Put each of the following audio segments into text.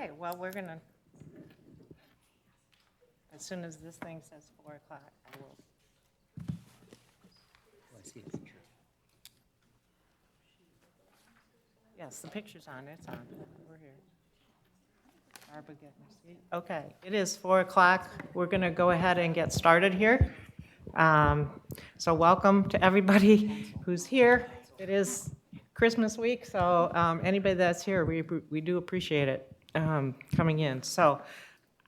Okay, well, we're gonna, as soon as this thing says 4 o'clock, I will. Yes, the picture's on, it's on, we're here. Barbara getting her seat. Okay, it is 4 o'clock. We're gonna go ahead and get started here. So welcome to everybody who's here. It is Christmas week, so anybody that's here, we do appreciate it coming in. So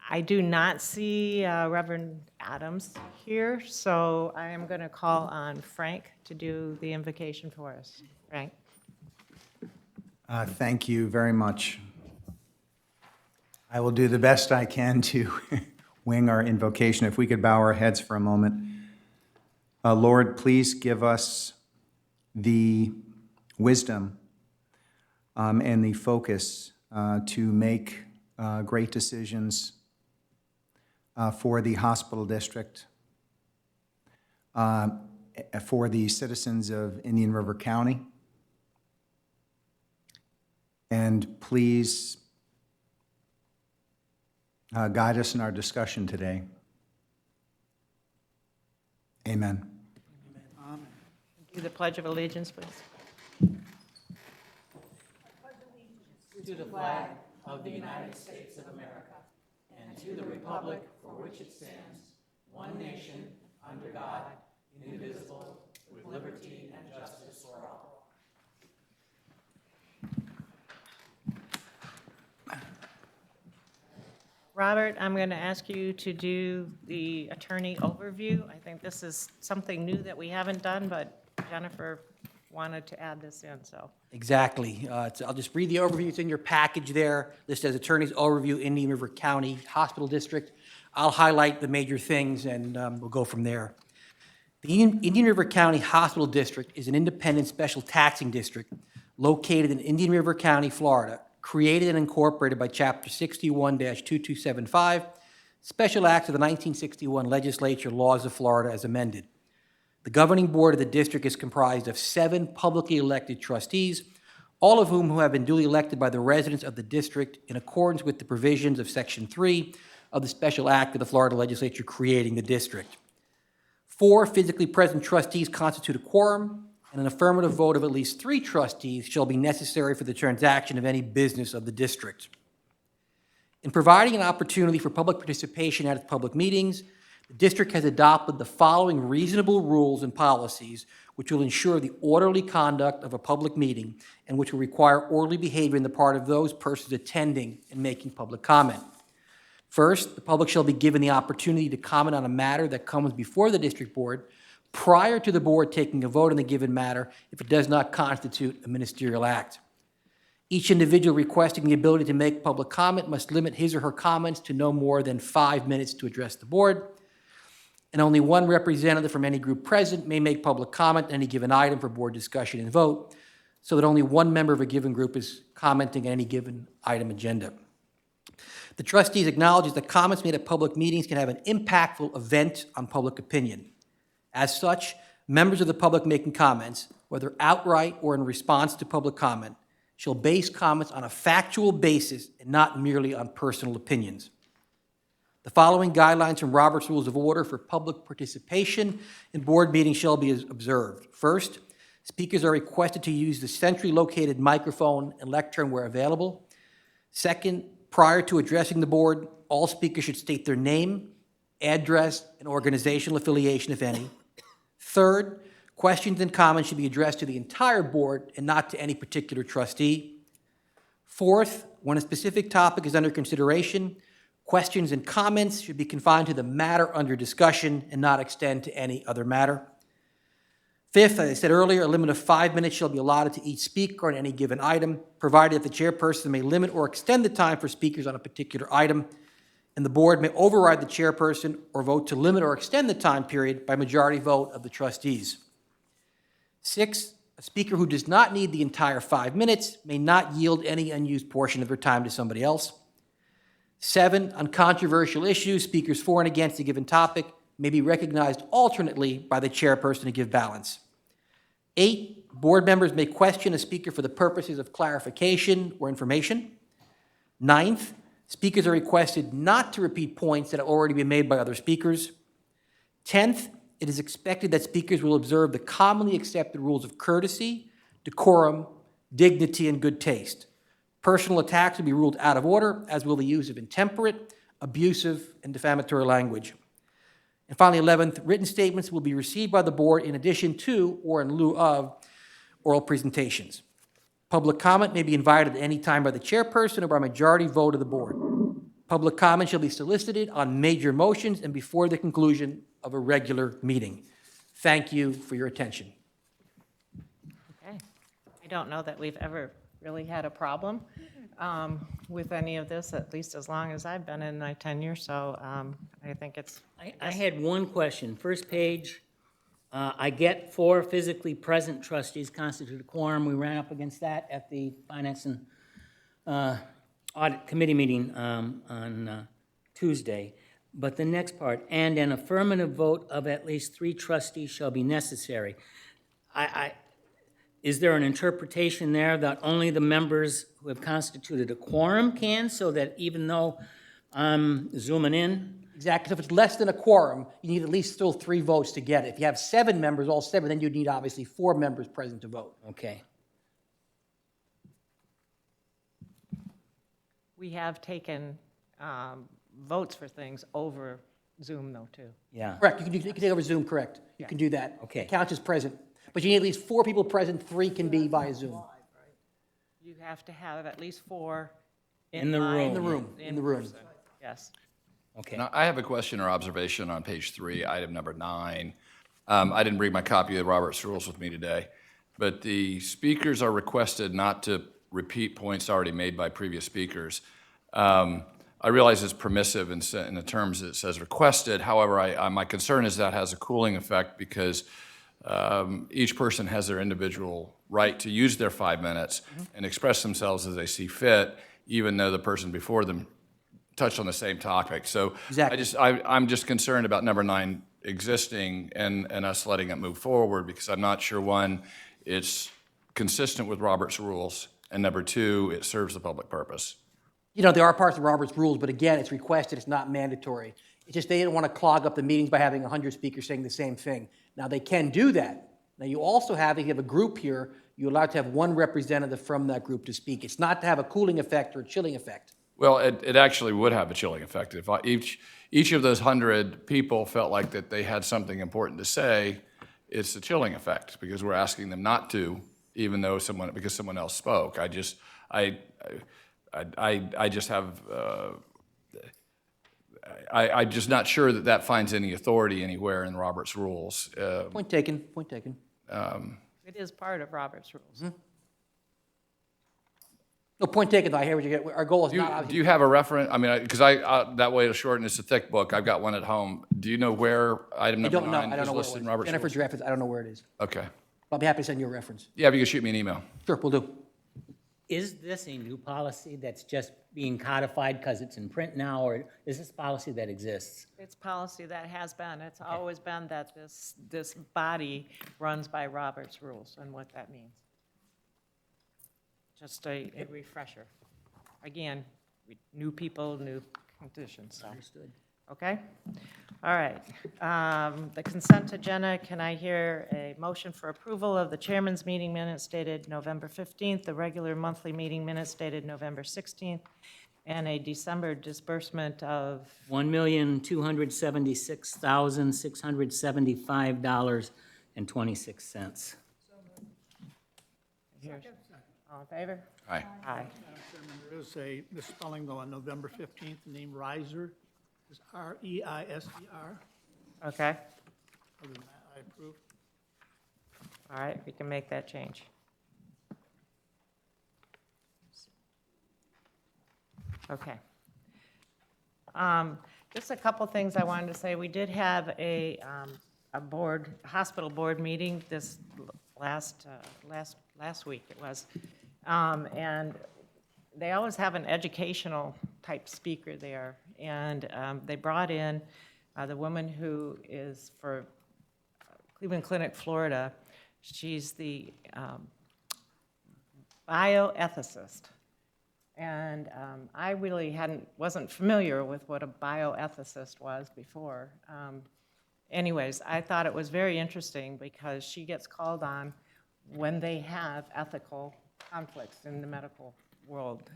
I do not see Reverend Adams here, so I am going to call on Frank to do the invocation for us. Frank? Thank you very much. I will do the best I can to wing our invocation. If we could bow our heads for a moment. Lord, please give us the wisdom and the focus to make great decisions for the hospital district, for the citizens of Indian River County. And please guide us in our discussion today. Amen. Do the Pledge of Allegiance, please. To the flag of the United States of America and to the republic for which it stands, one nation, under God, indivisible, with liberty and justice for all. Robert, I'm going to ask you to do the attorney overview. I think this is something new that we haven't done, but Jennifer wanted to add this in, so. Exactly. I'll just read the overview. It's in your package there. Listed as Attorney's Overview, Indian River County Hospital District. I'll highlight the major things and we'll go from there. The Indian River County Hospital District is an independent special taxing district located in Indian River County, Florida, created and incorporated by Chapter 61-2275, Special Acts of the 1961 Legislature Laws of Florida as amended. The governing board of the district is comprised of 7 publicly elected trustees, all of whom have been duly elected by the residents of the district in accordance with the provisions of Section 3 of the Special Act of the Florida Legislature creating the district. 4 physically present trustees constitute a quorum, and an affirmative vote of at least 3 trustees shall be necessary for the transaction of any business of the district. In providing an opportunity for public participation at its public meetings, the district has adopted the following reasonable rules and policies which will ensure the orderly conduct of a public meeting and which will require orderly behavior on the part of those persons attending and making public comment. First, the public shall be given the opportunity to comment on a matter that comes before the district board prior to the board taking a vote on the given matter if it does not constitute a ministerial act. Each individual requesting the ability to make public comment must limit his or her comments to no more than 5 minutes to address the board. And only one representative from any group present may make public comment on any given item for board discussion and vote, so that only one member of a given group is commenting on any given item agenda. The trustees acknowledge that comments made at public meetings can have an impactful event on public opinion. As such, members of the public making comments, whether outright or in response to public comment, shall base comments on a factual basis and not merely on personal opinions. The following guidelines from Robert's Rules of Order for public participation in board meetings shall be observed. First, speakers are requested to use the centrally located microphone and lectern where available. Second, prior to addressing the board, all speakers should state their name, address, and organizational affiliation, if any. Third, questions and comments should be addressed to the entire board and not to any particular trustee. Fourth, when a specific topic is under consideration, questions and comments should be confined to the matter under discussion and not extend to any other matter. Fifth, as I said earlier, a limit of 5 minutes shall be allotted to each speaker on any given item, provided that the chairperson may limit or extend the time for speakers on a particular item, and the board may override the chairperson or vote to limit or extend the time period by majority vote of the trustees. 6, a speaker who does not need the entire 5 minutes may not yield any unused portion of their time to somebody else. 7, on controversial issues, speakers for and against a given topic may be recognized alternately by the chairperson to give balance. 8, board members may question a speaker for the purposes of clarification or information. Ninth, speakers are requested not to repeat points that have already been made by other speakers. 10th, it is expected that speakers will observe the commonly accepted rules of courtesy, decorum, dignity, and good taste. Personal attacks will be ruled out of order, as will the use of intemperate, abusive, and defamatory language. And finally, 11th, written statements will be received by the board in addition to or in lieu of oral presentations. Public comment may be invited at any time by the chairperson or by majority vote of the board. Public comment shall be solicited on major motions and before the conclusion of a regular meeting. Thank you for your attention. Okay. I don't know that we've ever really had a problem with any of this, at least as long as I've been in my tenure, so I think it's, I had one question. First page, I get 4 physically present trustees constitute a quorum. We ran up against that at the Finance and Audit Committee meeting on Tuesday. But the next part, and an affirmative vote of at least 3 trustees shall be necessary. Is there an interpretation there that only the members who have constituted a quorum can, so that even though I'm zooming in, Exactly. So if it's less than a quorum, you need at least still 3 votes to get it. If you have 7 members, all 7, then you'd need obviously 4 members present to vote. okay. we have taken votes for things over Zoom though, too. Yeah. Correct. You can take over Zoom, correct. You can do that. Okay. It counts as present. But you need at least 4 people present, 3 can be via Zoom. You have to have at least 4 In the line, room. In the room, in the room. person. Yes. Okay. Now, I have a question or observation on page 3, item number 9. I didn't bring my copy of the Robert's Rules with me today, but the speakers are requested not to repeat points already made by previous speakers. I realize it's permissive in the terms that it says requested. However, my concern is that has a cooling effect because each person has their individual right to use their 5 minutes and express themselves as they see fit, even though the person before them touched on the same topic. So Exactly. I'm just concerned about number 9 existing and us letting it move forward because I'm not sure, one, it's consistent with Robert's Rules, and number 2, it serves the public purpose. You know, there are parts of Robert's Rules, but again, it's requested, it's not mandatory. It's just they didn't want to clog up the meetings by having 100 speakers saying the same thing. Now, they can do that. Now, you also have, if you have a group here, you're allowed to have 1 representative from that group to speak. It's not to have a cooling effect or a chilling effect. Well, it actually would have a chilling effect. If each of those 100 people felt like that they had something important to say, it's a chilling effect because we're asking them not to, even though because someone else spoke. I just have, I'm just not sure that finds any authority anywhere in Robert's Rules. Point taken, point taken. It is part of Robert's Rules. No, point taken, though. I hear what you get. Our goal is not Do obviously. you have a reference? I mean, because that way it'll shorten. It's a thick book. I've got one at home. Do you know where item I number don't know. 9 I don't is know where it listed was. in Robert's Jennifer's Rules? reference, I don't know where it is. Okay. I'll be happy to send you a reference. Yeah, if you could shoot me an email. Sure, we'll do. Is this a new policy that's just being codified because it's in print now, or is this policy that exists? It's policy that has been, it's always been that this body runs by Robert's Rules and what that means. Just a refresher. Again, new people, new conditions, so. Understood. Okay? All right. The consent agenda, can I hear a motion for approval of the chairman's meeting minutes dated November 15th, the regular monthly meeting minutes dated November 16th, and a December disbursement of, $1,276,675.26. here's, all in favor? Aye. Aye. There is a misspelling though on November 15th, the name Reiser is R-E-I-S-E-R. Okay, Other than that, I approve. all right, we can make that change. Okay. Just a couple things I wanted to say. We did have a hospital board meeting this last week it was. And they always have an educational type speaker there. And they brought in the woman who is for Cleveland Clinic, Florida. She's the bioethicist. And I really wasn't familiar with what a bioethicist was before. Anyways, I thought it was very interesting because she gets called on when they have ethical conflicts in the medical world.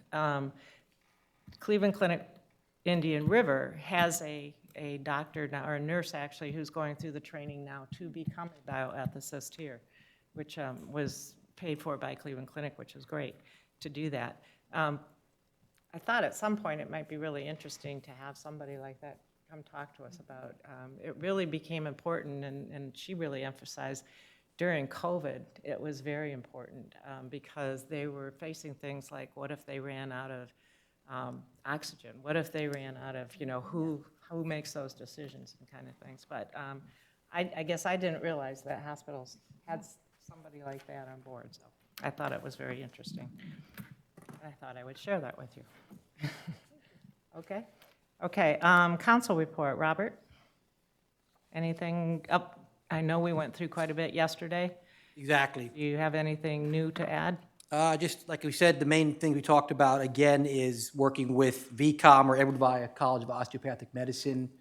Cleveland Clinic Indian River has a doctor now, or a nurse actually, who's going through the training now to become a bioethicist here, which was paid for by Cleveland Clinic, which is great to do that. I thought at some point it might be really interesting to have somebody like that come talk to us about. It really became important, and she really emphasized during COVID, it was very important because they were facing things like, what if they ran out of oxygen? What if they ran out of, who makes those decisions and kind of things? But I guess I didn't realize that hospitals had somebody like that on board, so I thought it was very interesting. I thought I would share that with you. Okay, council report, Robert? Anything up? I know we went through quite a bit yesterday. Exactly. Do you have anything new to add? Just like we said, the main thing we talked about, again, is working with VCOM, or Edward Via College of Osteopathic Medicine,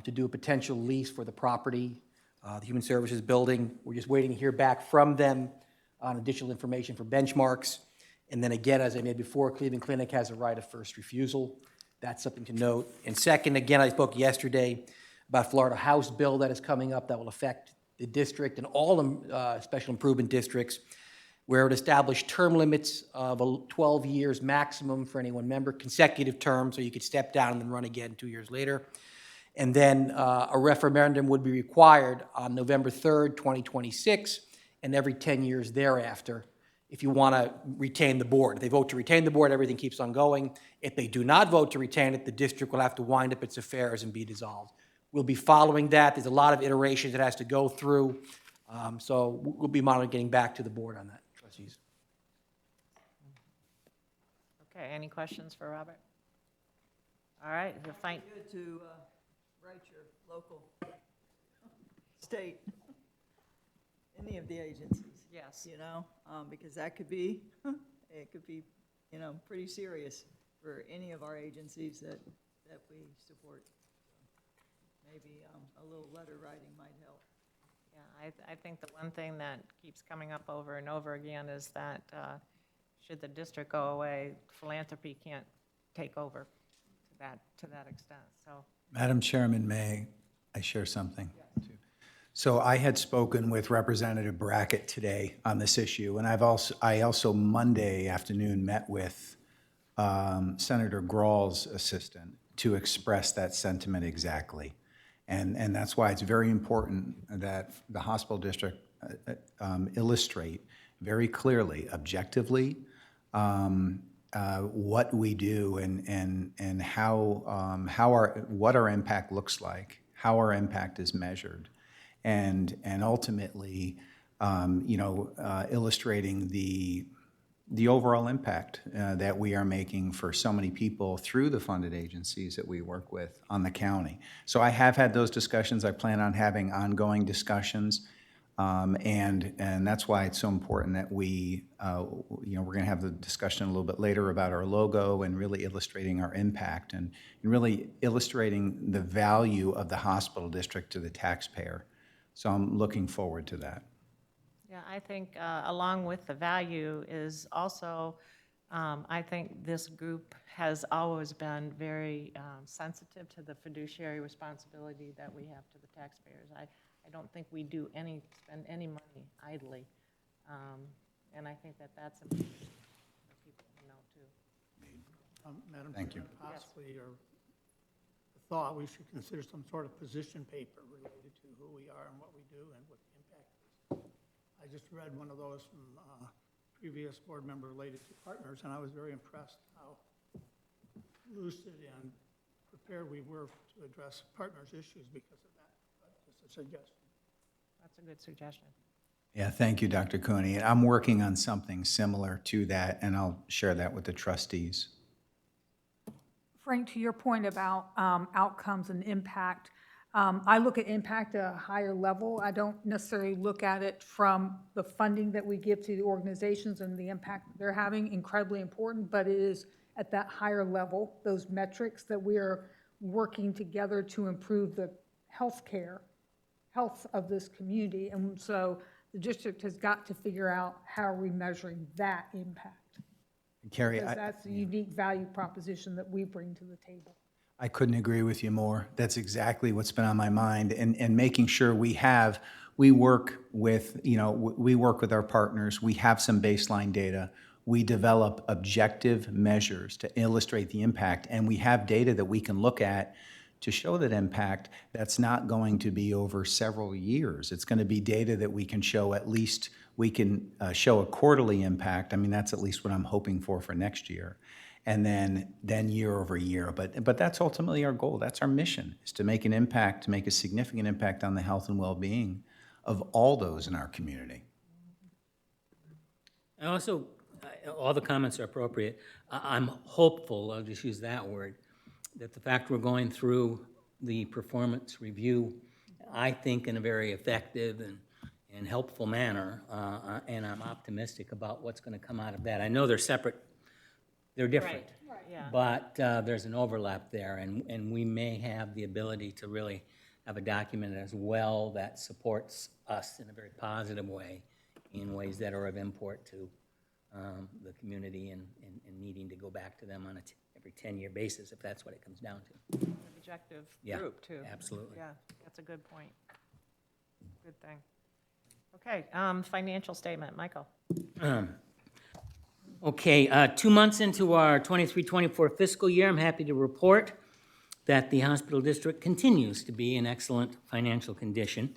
to do a potential lease for the property, the Human Services Building. We're just waiting to hear back from them on additional information for benchmarks. And then again, as I made before, Cleveland Clinic has a right of first refusal. That's something to note. And second, again, I spoke yesterday about Florida House bill that is coming up that will affect the district and all special improvement districts, where it established term limits of 12 years maximum for any one member, consecutive terms, so you could step down and then run again 2 years later. And then a referendum would be required on November 3rd, 2026, and every 10 years thereafter, if you want to retain the board. If they vote to retain the board, everything keeps on going. If they do not vote to retain it, the district will have to wind up its affairs and be dissolved. We'll be following that. There's a lot of iterations it has to go through. So we'll be monitoring, getting back to the board on that, trustees. Okay, any questions for Robert? All right, the fine. Good to write your local, state, any of the agencies. Yes. Because that could be, it could be, pretty serious for any of our agencies that we support. Maybe a little letter writing might help. Yeah, I think the one thing that keeps coming up over and over again is that should the district go away, philanthropy can't take over to that extent, so. Madam Chairman, may I share something? Too? So I had spoken with Representative Brackett today on this issue, and I also Monday afternoon met with Senator Grawl's assistant to express that sentiment exactly. And that's why it's very important that the hospital district illustrate very clearly, objectively, what we do and what our impact looks like, how our impact is measured, and ultimately, illustrating the overall impact that we are making for so many people through the funded agencies that we work with on the county. So I have had those discussions. I plan on having ongoing discussions. And that's why it's so important that we're going to have the discussion a little bit later about our logo and really illustrating our impact and really illustrating the value of the hospital district to the taxpayer. So I'm looking forward to that. Yeah, I think along with the value is also, I think this group has always been very sensitive to the fiduciary responsibility that we have to the taxpayers. I don't think we spend any money idly, and I think that's important for people to know too. Madam Thank you. Chairman, possibly, or the thought we should consider some sort of position paper related to who we are and what we do and what the impact is. I just read one of those from a previous board member related to partners, and I was very impressed how lucid and prepared we were to address partners' issues because of that. But just a suggestion. That's a good suggestion. Yeah, thank you, Dr. Cooney. I'm working on something similar to that, and I'll share that with the trustees. Frank, to your point about outcomes and impact, I look at impact at a higher level. I don't necessarily look at it from the funding that we give to the organizations and the impact they're having, incredibly important, but it is at that higher level, those metrics that we are working together to improve the health of this community. And so the district has got to figure out how are we measuring that impact. Carrie, Because that's a unique value proposition that we bring to the table. I couldn't agree with you more. That's exactly what's been on my mind, and making sure we work with, we work with our partners, we have some baseline data, we develop objective measures to illustrate the impact, and we have data that we can look at to show that impact. That's not going to be over several years. It's going to be data that we can show at least, we can show a quarterly impact. I mean, that's at least what I'm hoping for next year. And then year over year. But that's ultimately our goal. That's our mission, is to make an impact, to make a significant impact on the health and well-being of all those in our community. I also, all the comments are appropriate. I'm hopeful, I'll just use that word, that the fact we're going through the performance review, I think in a very effective and helpful manner, and I'm optimistic about what's going to come out of that. I know they're separate, they're different, yeah. but there's an overlap there, and we may have the ability to really have a document as well that supports us in a very positive way, in ways that are of import to the community and needing to go back to them on every 10-year basis, if that's what it comes down to. Objective Yeah, group, too. absolutely. Yeah, that's a good point. Good thing. Okay, financial statement, Michael. Okay, 2 months into our 23-24 fiscal year, I'm happy to report that the hospital district continues to be in excellent financial condition.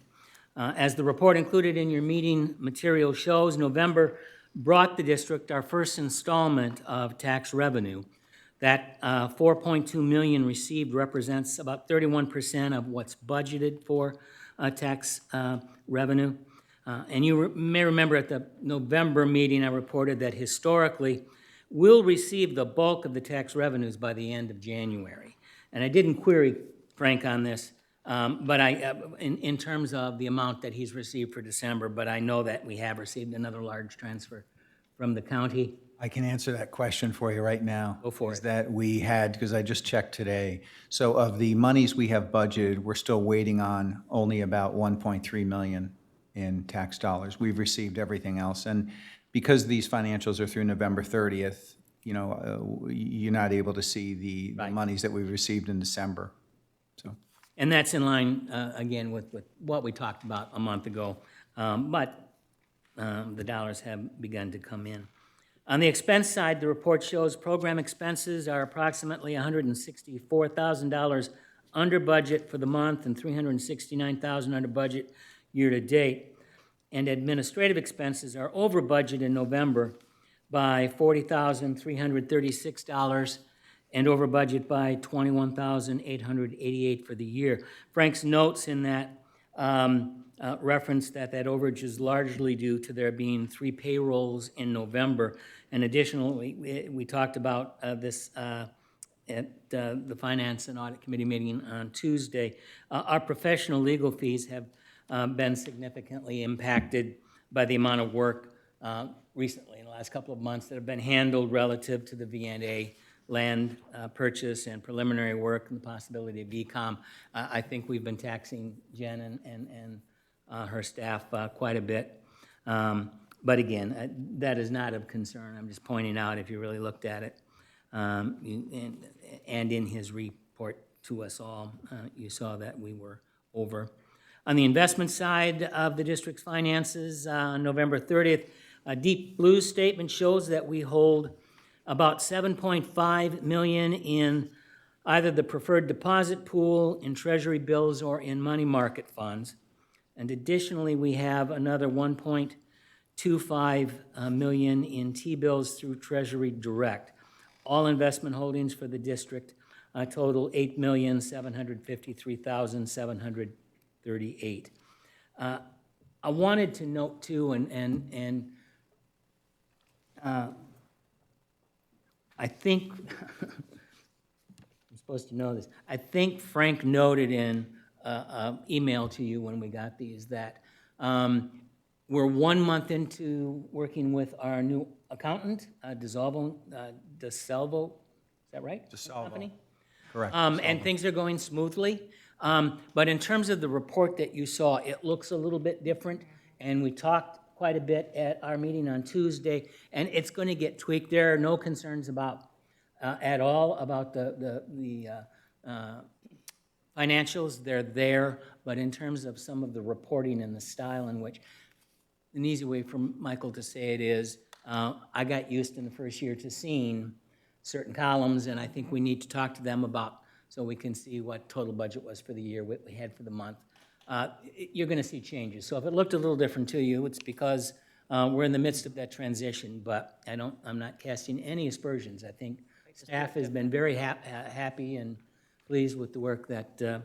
As the report included in your meeting material shows, November brought the district our first installment of tax revenue. That $4.2 million received represents about 31% of what's budgeted for tax revenue. And you may remember at the November meeting, I reported that historically, we'll receive the bulk of the tax revenues by the end of January. And I didn't query Frank on this, but in terms of the amount that he's received for December, but I know that we have received another large transfer from the county. I can answer that question for you right now. Go for Is it. that we had, because I just checked today, so of the monies we have budgeted, we're still waiting on only about 1.3 million in tax dollars. We've received everything else, and because these financials are through November 30th, you're not able to see the Right. monies that we received in December. So And that's in line, again, with what we talked about a month ago. But the dollars have begun to come in. On the expense side, the report shows program expenses are approximately $164,000 under budget for the month and $369,000 under budget year-to-date. And administrative expenses are over budget in November by $40,336 and over budget by $21,888 for the year. Frank's notes in that reference that overage is largely due to there being 3 payrolls in November. And additionally, we talked about this at the Finance and Audit Committee meeting on Tuesday. Our professional legal fees have been significantly impacted by the amount of work recently in the last couple of months that have been handled relative to the V&A land purchase and preliminary work and the possibility of ECOM. I think we've been taxing Jen and her staff quite a bit. But again, that is not of concern. I'm just pointing out, if you really looked at it, and in his report to us all, you saw that we were over. On the investment side of the district's finances, on November 30th, a Deep Blue statement shows that we hold about $7.5 million in either the preferred deposit pool, in treasury bills, or in money market funds. And additionally, we have another $1.25 million in T-bills through Treasury Direct. All investment holdings for the district total $8,753,738. I wanted to note too, and I think I'm supposed to know this. I think Frank noted in email to you when we got these, that we're 1 month into working with our new accountant, DeSalvo, is that right? DeSalvo. Company? Correct. And things are going smoothly. But in terms of the report that you saw, it looks a little bit different, and we talked quite a bit at our meeting on Tuesday, and it's going to get tweaked. There are no concerns about, at all, about the financials. They're there, but in terms of some of the reporting and the style in which, an easy way for Michael to say it is, I got used in the first year to seeing certain columns, and I think we need to talk to them about, so we can see what total budget was for the year, what we had for the month. You're gonna see changes. So if it looked a little different to you, it's because we're in the midst of that transition, but I'm not casting any aspersions. I think staff has been very happy and pleased with the work that the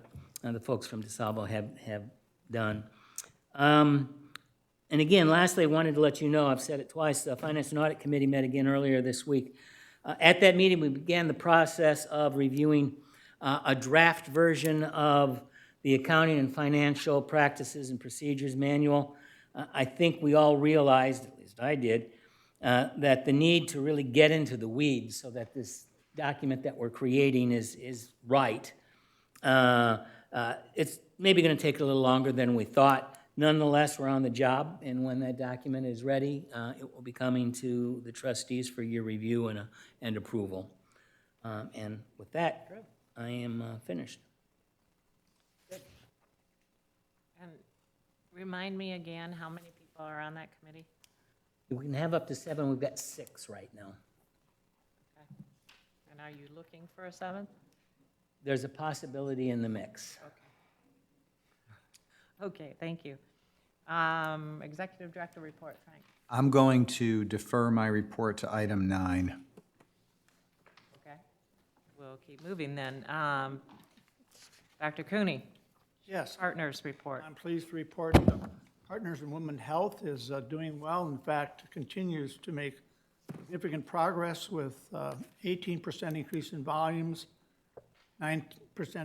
folks from DeSalvo have done. And again, lastly, I wanted to let you know, I've said it twice, the Finance and Audit Committee met again earlier this week. At that meeting, we began the process of reviewing a draft version of the Accounting and Financial Practices and Procedures Manual. I think we all realized, at least I did, that the need to really get into the weeds so that this document that we're creating is right. It's maybe going to take a little longer than we thought. Nonetheless, we're on the job, and when that document is ready, it will be coming to the trustees for your review and approval. And with that, I am finished. And remind me again, how many people are on that committee? We can have up to 7. We've got 6 right now. Okay. And are you looking for a 7th? There's a possibility in the mix. Okay, thank you. Executive Director report, Frank. I'm going to defer my report to item 9. Okay. We'll keep moving then. Dr. Cooney, Yes, partners report. I'm pleased to report that Partners in Women Health is doing well. In fact, continues to make significant progress with 18% increase in volumes, 9%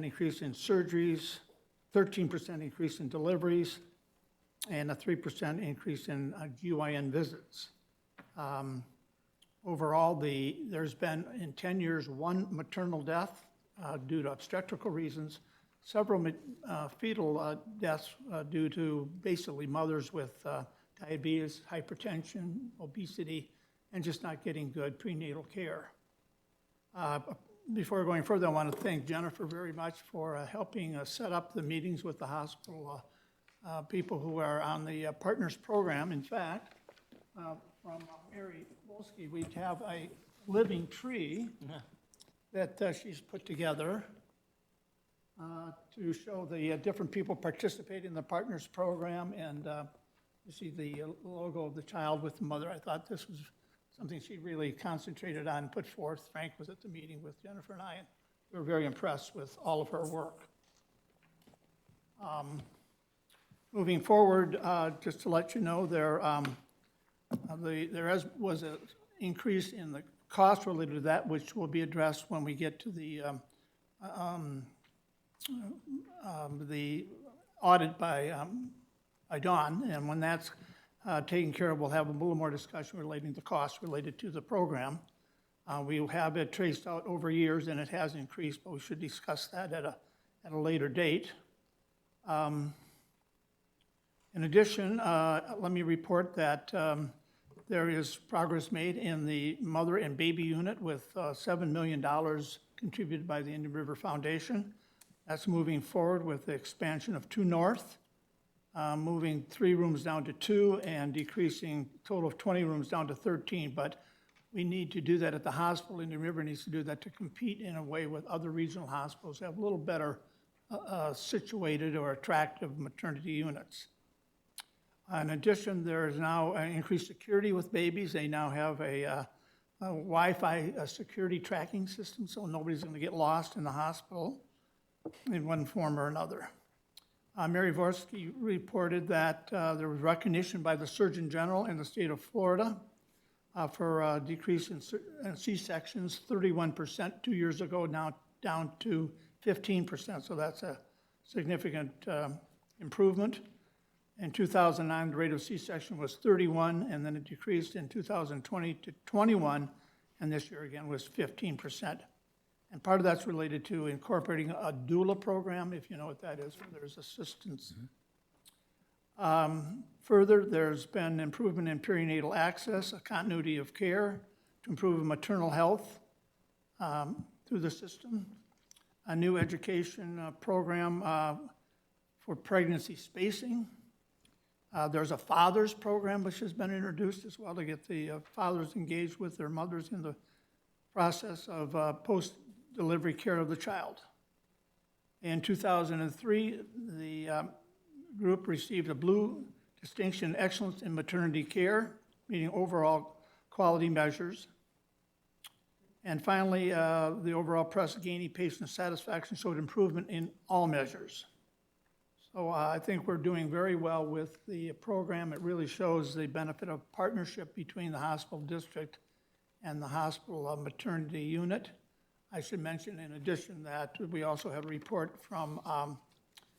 increase in surgeries, 13% increase in deliveries, and a 3% increase in GYN visits. Overall, there's been, in 10 years, 1 maternal death due to obstetrical reasons, several fetal deaths due to basically mothers with diabetes, hypertension, obesity, and just not getting good prenatal care. Before going further, I want to thank Jennifer very much for helping set up the meetings with the hospital people who are on the Partners program. In fact, from Mary Wolski, we have a living tree that she's put together to show the different people participating in the Partners program, and you see the logo of the child with the mother. I thought this was something she really concentrated on and put forth. Frank was at the meeting with Jennifer and I, and we were very impressed with all of her work. Moving forward, just to let you know, there was an increase in the cost related to that, which will be addressed when we get to the audit by Dawn, and when that's taken care of, we'll have a little more discussion relating to costs related to the program. We will have it traced out over years, and it has increased, but we should discuss that at a later date. In addition, let me report that there is progress made in the mother and baby unit with $7 million contributed by the Indian River Foundation. That's moving forward with the expansion of 2 North, moving 3 rooms down to 2 and decreasing total of 20 rooms down to 13. But we need to do that at the hospital. Indian River needs to do that to compete in a way with other regional hospitals that have a little better situated or attractive maternity units. In addition, there is now increased security with babies. They now have a Wi-Fi security tracking system, so nobody's going to get lost in the hospital in one form or another. Mary Vorsky reported that there was recognition by the Surgeon General in the state of Florida for a decrease in C-sections, 31% 2 years ago, now down to 15%. So that's a significant improvement. In 2009, the rate of C-section was 31, and then it decreased in 2020 to 21, and this year again was 15%. And part of that's related to incorporating a doula program, if you know what that is, where there's assistance. Further, there's been improvement in perinatal access, a continuity of care to improve maternal health through the system, a new education program for pregnancy spacing. There's a fathers program which has been introduced as well to get the fathers engaged with their mothers in the process of post-delivery care of the child. In 2003, the group received a Blue Distinction Excellence in Maternity Care, meeting overall quality measures. And finally, the overall Press Ganey patient satisfaction showed improvement in all measures. So I think we're doing very well with the program. It really shows the benefit of partnership between the hospital district and the hospital maternity unit. I should mention in addition that we also have a report from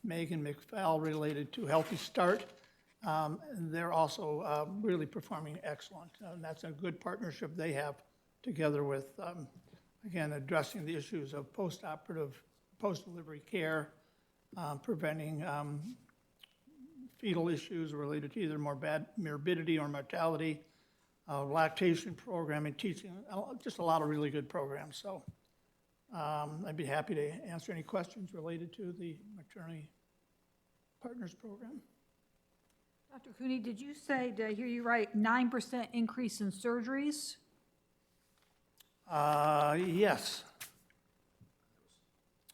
Megan McFall related to Healthy Start. They're also really performing excellent. And that's a good partnership they have together with, again, addressing the issues of post-operative, post-delivery care, preventing fetal issues related to either morbidity or mortality, lactation programming, teaching, just a lot of really good programs. So I'd be happy to answer any questions related to the Maternity Partners Program. Dr. Cooney, did you say, did I hear you right, 9% increase in surgeries? Yes.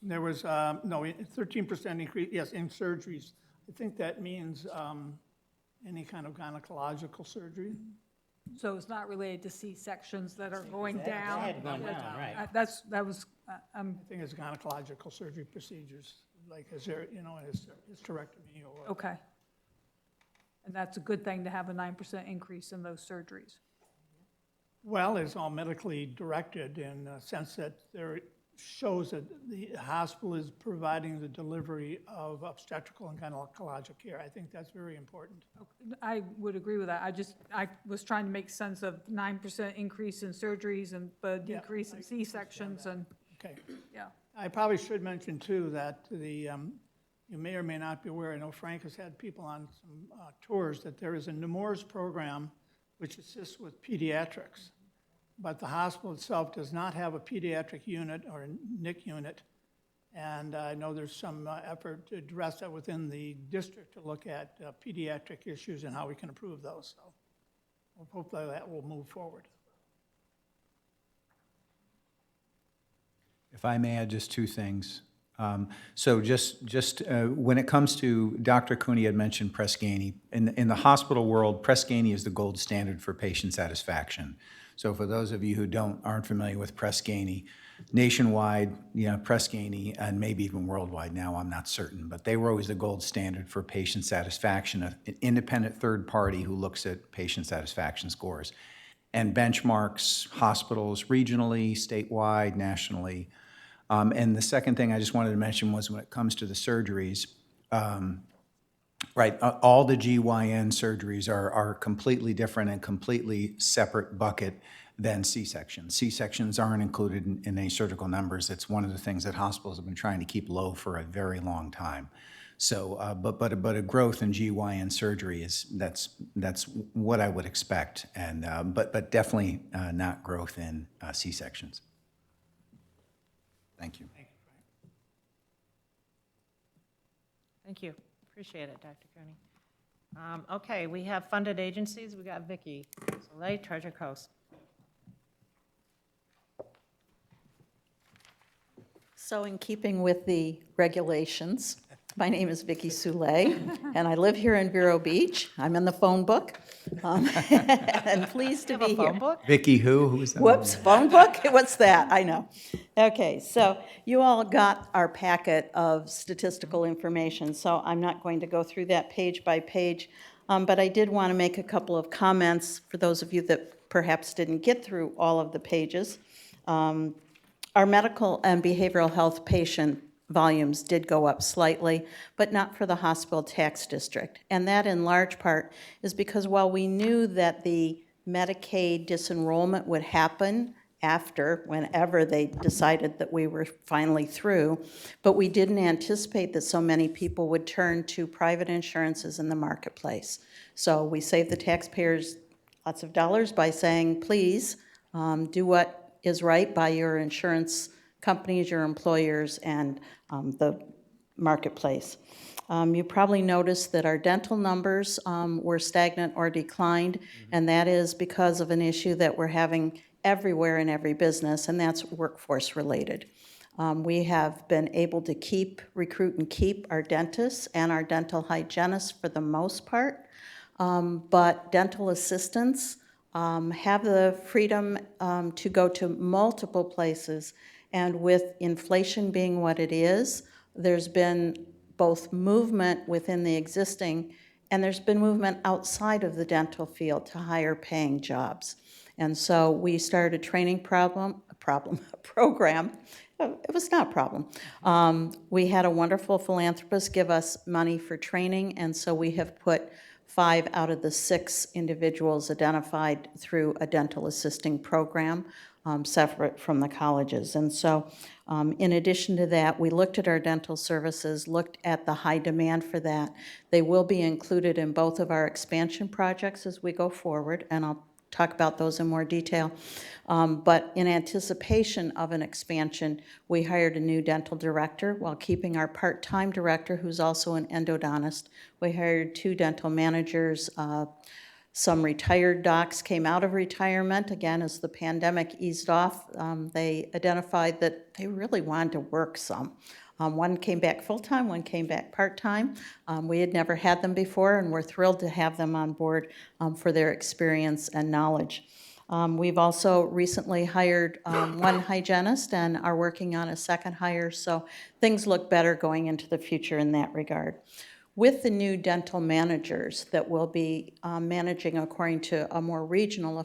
There was, no, 13% increase, yes, in surgeries. I think that means any kind of gynecological surgery. So it's not related to C-sections that are going down? Had gone down, right. That was, I think it's gynecological surgery procedures, like hysterectomy or. okay. And that's a good thing to have a 9% increase in those surgeries. Well, it's all medically directed in the sense that there shows that the hospital is providing the delivery of obstetrical and gynecologic care. I think that's very important. I would agree with that. I was trying to make sense of 9% increase in surgeries and the Yeah, decrease in C-sections and, Okay. yeah. I probably should mention too that you may or may not be aware, I know Frank has had people on some tours, that there is a Nemours program which assists with pediatrics. But the hospital itself does not have a pediatric unit or a NIC unit. And I know there's some effort to address that within the district to look at pediatric issues and how we can improve those. So hopefully that will move forward. If I may add just two things. So just when it comes to, Dr. Cooney had mentioned Press Ganey. In the hospital world, Press Ganey is the gold standard for patient satisfaction. So for those of you who aren't familiar with Press Ganey, nationwide, Press Ganey, and maybe even worldwide now, I'm not certain, but they were always the gold standard for patient satisfaction, an independent third party who looks at patient satisfaction scores and benchmarks hospitals regionally, statewide, nationally. And the second thing I just wanted to mention was when it comes to the surgeries, right, all the GYN surgeries are completely different and completely separate bucket than C-sections. C-sections aren't included in any surgical numbers. It's one of the things that hospitals have been trying to keep low for a very long time. So, but a growth in GYN surgery that's what I would expect, and but definitely not growth in C-sections. Thank you. Thank you. Appreciate it, Dr. Cooney. Okay, we have funded agencies. We got Vicki Soleil, Treasure Coast. So in keeping with the regulations, my name is Vicki Soleil, and I live here in Vero Beach. I'm in the phone book, and pleased to You have be a phone here. book? Vicki who? Who is that? Whoops, phone book? What's that? I know. Okay, so you all got our packet of statistical information, so I'm not going to go through that page by page, but I did want to make a couple of comments for those of you that perhaps didn't get through all of the pages. Our medical and behavioral health patient volumes did go up slightly, but not for the hospital tax district. And that in large part is because while we knew that the Medicaid disenrollment would happen after, whenever they decided that we were finally through, but we didn't anticipate that so many people would turn to private insurances in the marketplace. So we saved the taxpayers lots of dollars by saying, please, do what is right by your insurance companies, your employers, and the marketplace. You probably noticed that our dental numbers were stagnant or declined, and that is because of an issue that we're having everywhere in every business, and that's workforce related. We have been able to recruit and keep our dentists and our dental hygienists for the most part, but dental assistants have the freedom to go to multiple places, and with inflation being what it is, there's been both movement within the existing, and there's been movement outside of the dental field to higher paying jobs. And so we started a training program. It was not a problem. We had a wonderful philanthropist give us money for training, and so we have put 5 out of the 6 individuals identified through a dental assisting program, separate from the colleges. And so in addition to that, we looked at our dental services, looked at the high demand for that. They will be included in both of our expansion projects as we go forward, and I'll talk about those in more detail. But in anticipation of an expansion, we hired a new dental director while keeping our part-time director, who's also an endodontist. We hired 2 dental managers. Some retired docs came out of retirement. Again, as the pandemic eased off, they identified that they really wanted to work some. One came back full-time, one came back part-time. We had never had them before, and we're thrilled to have them on board for their experience and knowledge. We've also recently hired 1 hygienist and are working on a second hire, so things look better going into the future in that regard. With the new dental managers that will be managing according to a more regional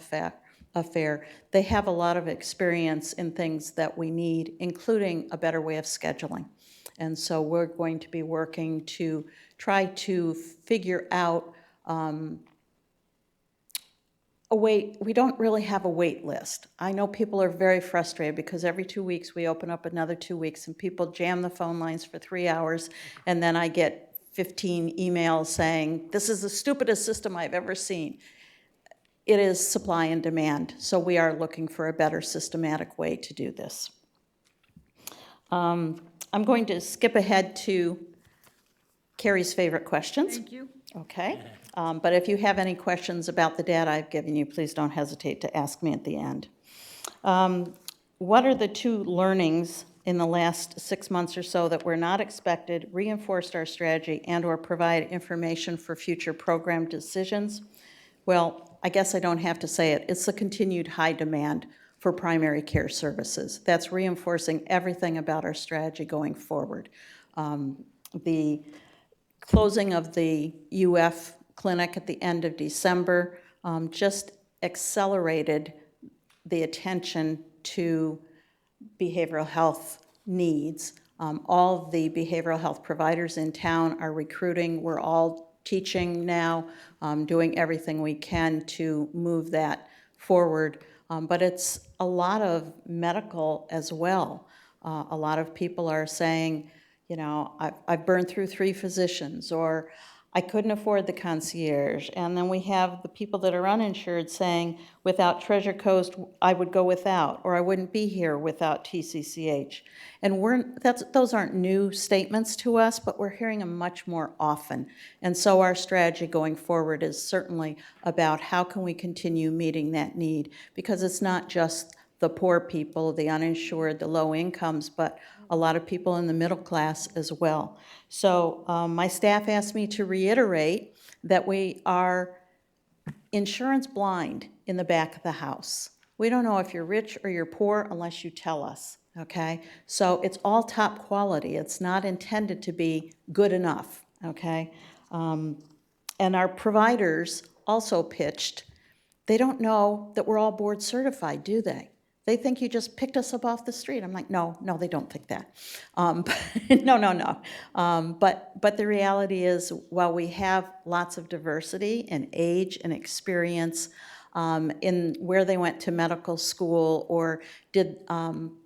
affair, they have a lot of experience in things that we need, including a better way of scheduling. And so we're going to be working to try to figure out we don't really have a wait list. I know people are very frustrated because every 2 weeks we open up another 2 weeks and people jam the phone lines for 3 hours, and then I get 15 emails saying, this is the stupidest system I've ever seen. It is supply and demand, so we are looking for a better systematic way to do this. I'm going to skip ahead to Carrie's favorite questions. Thank you. Okay, but if you have any questions about the data I've given you, please don't hesitate to ask me at the end. What are the 2 learnings in the last 6 months or so that were not expected, reinforced our strategy, and/or provide information for future program decisions? Well, I guess I don't have to say it. It's the continued high demand for primary care services. That's reinforcing everything about our strategy going forward. The closing of the UF clinic at the end of December just accelerated the attention to behavioral health needs. All the behavioral health providers in town are recruiting. We're all teaching now, doing everything we can to move that forward. But it's a lot of medical as well. A lot of people are saying, you know, I've burned through 3 physicians, or I couldn't afford the concierge. And then we have the people that are uninsured saying, without Treasure Coast, I would go without, or I wouldn't be here without TCCH. And those aren't new statements to us, but we're hearing them much more often. And so our strategy going forward is certainly about how can we continue meeting that need, because it's not just the poor people, the uninsured, the low incomes, but a lot of people in the middle class as well. So my staff asked me to reiterate that we are insurance blind in the back of the house. We don't know if you're rich or you're poor unless you tell us, okay? So it's all top quality. It's not intended to be good enough, okay? And our providers also pitched, they don't know that we're all board certified, do they? they think you just picked us up off the street. I'm like, no, they don't think that. No. But the reality is, while we have lots of diversity and age and experience in where they went to medical school or did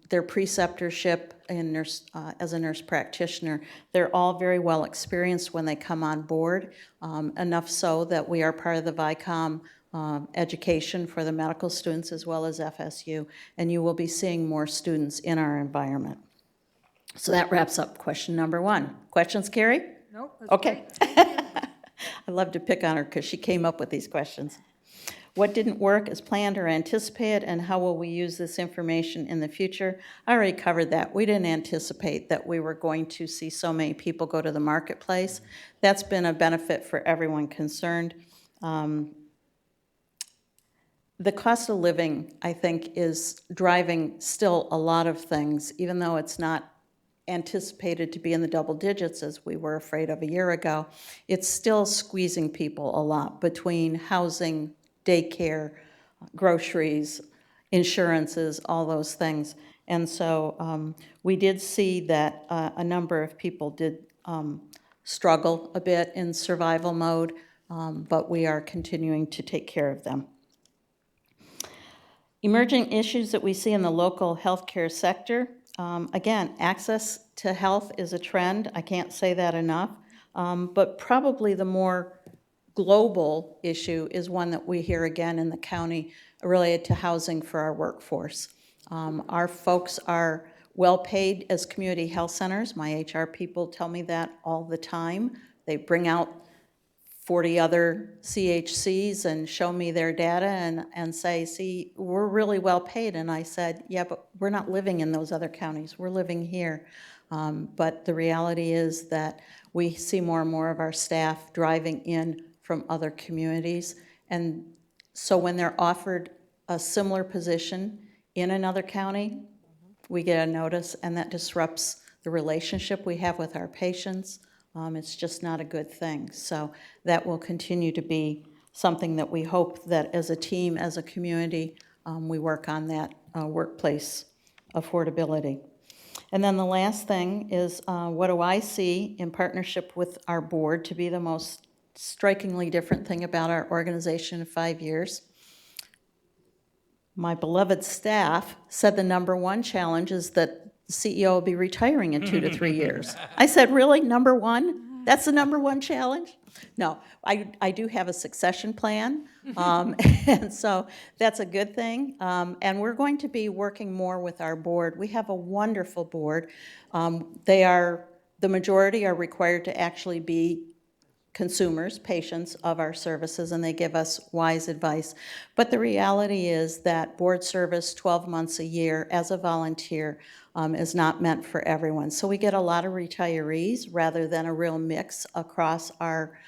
their preceptorship in nurse, as a nurse practitioner, they're all very well experienced when they come on board, enough so that we are part of the VICOM education for the medical students as well as FSU, and you will be seeing more students in our environment. So that wraps up question number 1. Questions, Carrie? Nope. that's Okay. great. I love to pick on her because she came up with these questions. What didn't work as planned or anticipated, and how will we use this information in the future? I already covered that. We didn't anticipate that we were going to see so many people go to the marketplace. That's been a benefit for everyone concerned. The cost of living, I think, is driving still a lot of things, even though it's not anticipated to be in the double digits as we were afraid of a year ago. It's still squeezing people a lot between housing, daycare, groceries, insurances, all those things. And so we did see that a number of people did struggle a bit in survival mode, but we are continuing to take care of them. Emerging issues that we see in the local healthcare sector. Again, access to health is a trend. I can't say that enough. But probably the more global issue is one that we hear again in the county related to housing for our workforce. Our folks are well paid as community health centers. My HR people tell me that all the time. They bring out 40 other CHCs and show me their data and say, see, we're really well paid. And I said, yeah, but we're not living in those other counties. We're living here. But the reality is that we see more and more of our staff driving in from other communities. And so when they're offered a similar position in another county, we get a notice, and that disrupts the relationship we have with our patients. It's just not a good thing. So that will continue to be something that we hope that as a team, as a community, we work on that workplace affordability. And then the last thing is, what do I see in partnership with our board to be the most strikingly different thing about our organization in 5 years? My beloved staff said the number 1 challenge is that the CEO will be retiring in 2 to 3 years. I said, really, number 1? That's the number 1 challenge? No, I do have a succession plan, and so that's a good thing. And we're going to be working more with our board. We have a wonderful board. The majority are required to actually be consumers, patients of our services, and they give us wise advice. But the reality is that board service 12 months a year as a volunteer is not meant for everyone. So we get a lot of retirees rather than a real mix across our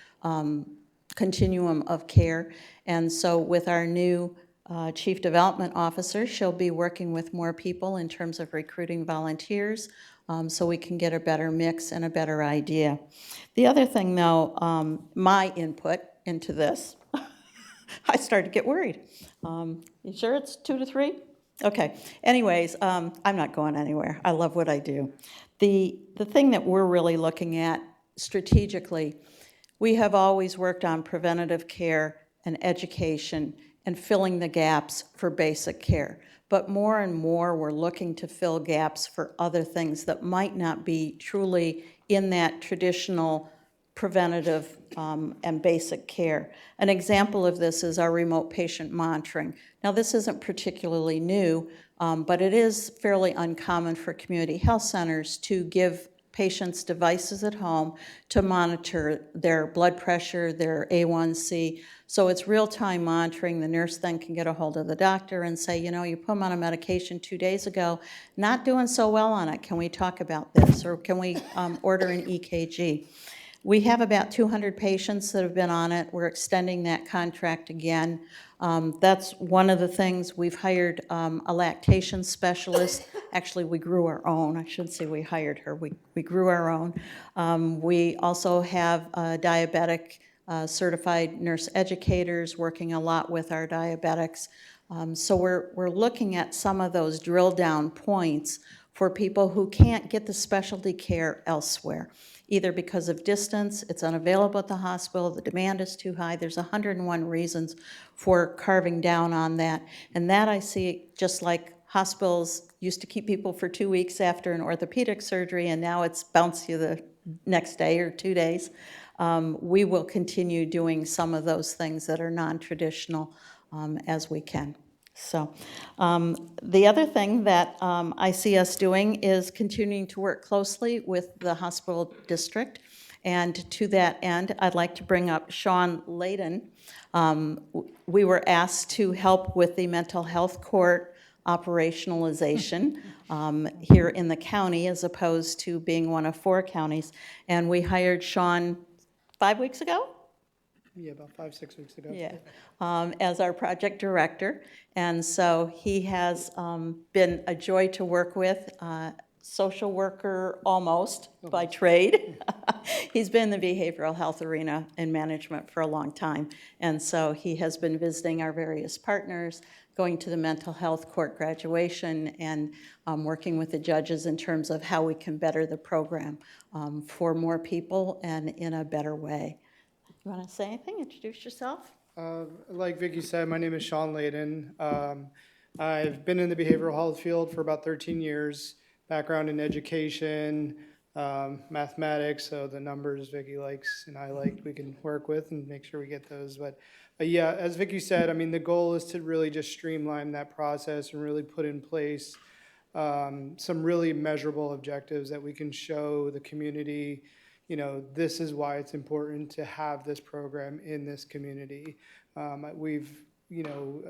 continuum of care. And so with our new Chief Development Officer, she'll be working with more people in terms of recruiting volunteers, so we can get a better mix and a better idea. The other thing, though, my input into this, I started to get worried. You sure it's 2 to 3? Okay. Anyways, I'm not going anywhere. I love what I do. The thing that we're really looking at strategically, we have always worked on preventative care and education and filling the gaps for basic care. But more and more, we're looking to fill gaps for other things that might not be truly in that traditional preventative and basic care. An example of this is our remote patient monitoring. Now, this isn't particularly new, but it is fairly uncommon for community health centers to give patients devices at home to monitor their blood pressure, their A1C. So it's real-time monitoring. The nurse then can get a hold of the doctor and say, you know, you put them on a medication 2 days ago, not doing so well on it. Can we talk about this? Or can we order an EKG? We have about 200 patients that have been on it. We're extending that contract again. That's one of the things. We've hired a lactation specialist. Actually, we grew our own. I shouldn't say we hired her. We grew our own. We also have diabetic certified nurse educators working a lot with our diabetics. So we're looking at some of those drill down points for people who can't get the specialty care elsewhere, either because of distance, it's unavailable at the hospital, the demand is too high. There's 101 reasons for carving down on that. And that I see just like hospitals used to keep people for 2 weeks after an orthopedic surgery, and now it's bounce you the next day or 2 days. We will continue doing some of those things that are non-traditional as we can. So the other thing that I see us doing is continuing to work closely with the hospital district. And to that end, I'd like to bring up Sean Layden. We were asked to help with the mental health court operationalization here in the county as opposed to being one of 4 counties. And we hired Sean 5 weeks ago? Yeah, about 5-6 weeks ago. Yeah, as our project director. And so he has been a joy to work with, social worker almost by trade. He's been in the behavioral health arena and management for a long time. And so he has been visiting our various partners, going to the mental health court graduation, and working with the judges in terms of how we can better the program for more people and in a better way. You want to say anything? Introduce yourself. Like Vicki said, my name is Sean Layden. I've been in the behavioral health field for about 13 years, background in education, mathematics, so the numbers Vicki likes and I like, we can work with and make sure we get those. But yeah, as Vicki said, I mean, the goal is to really just streamline that process and really put in place some really measurable objectives that we can show the community, you know, this is why it's important to have this program in this community. We've, you know,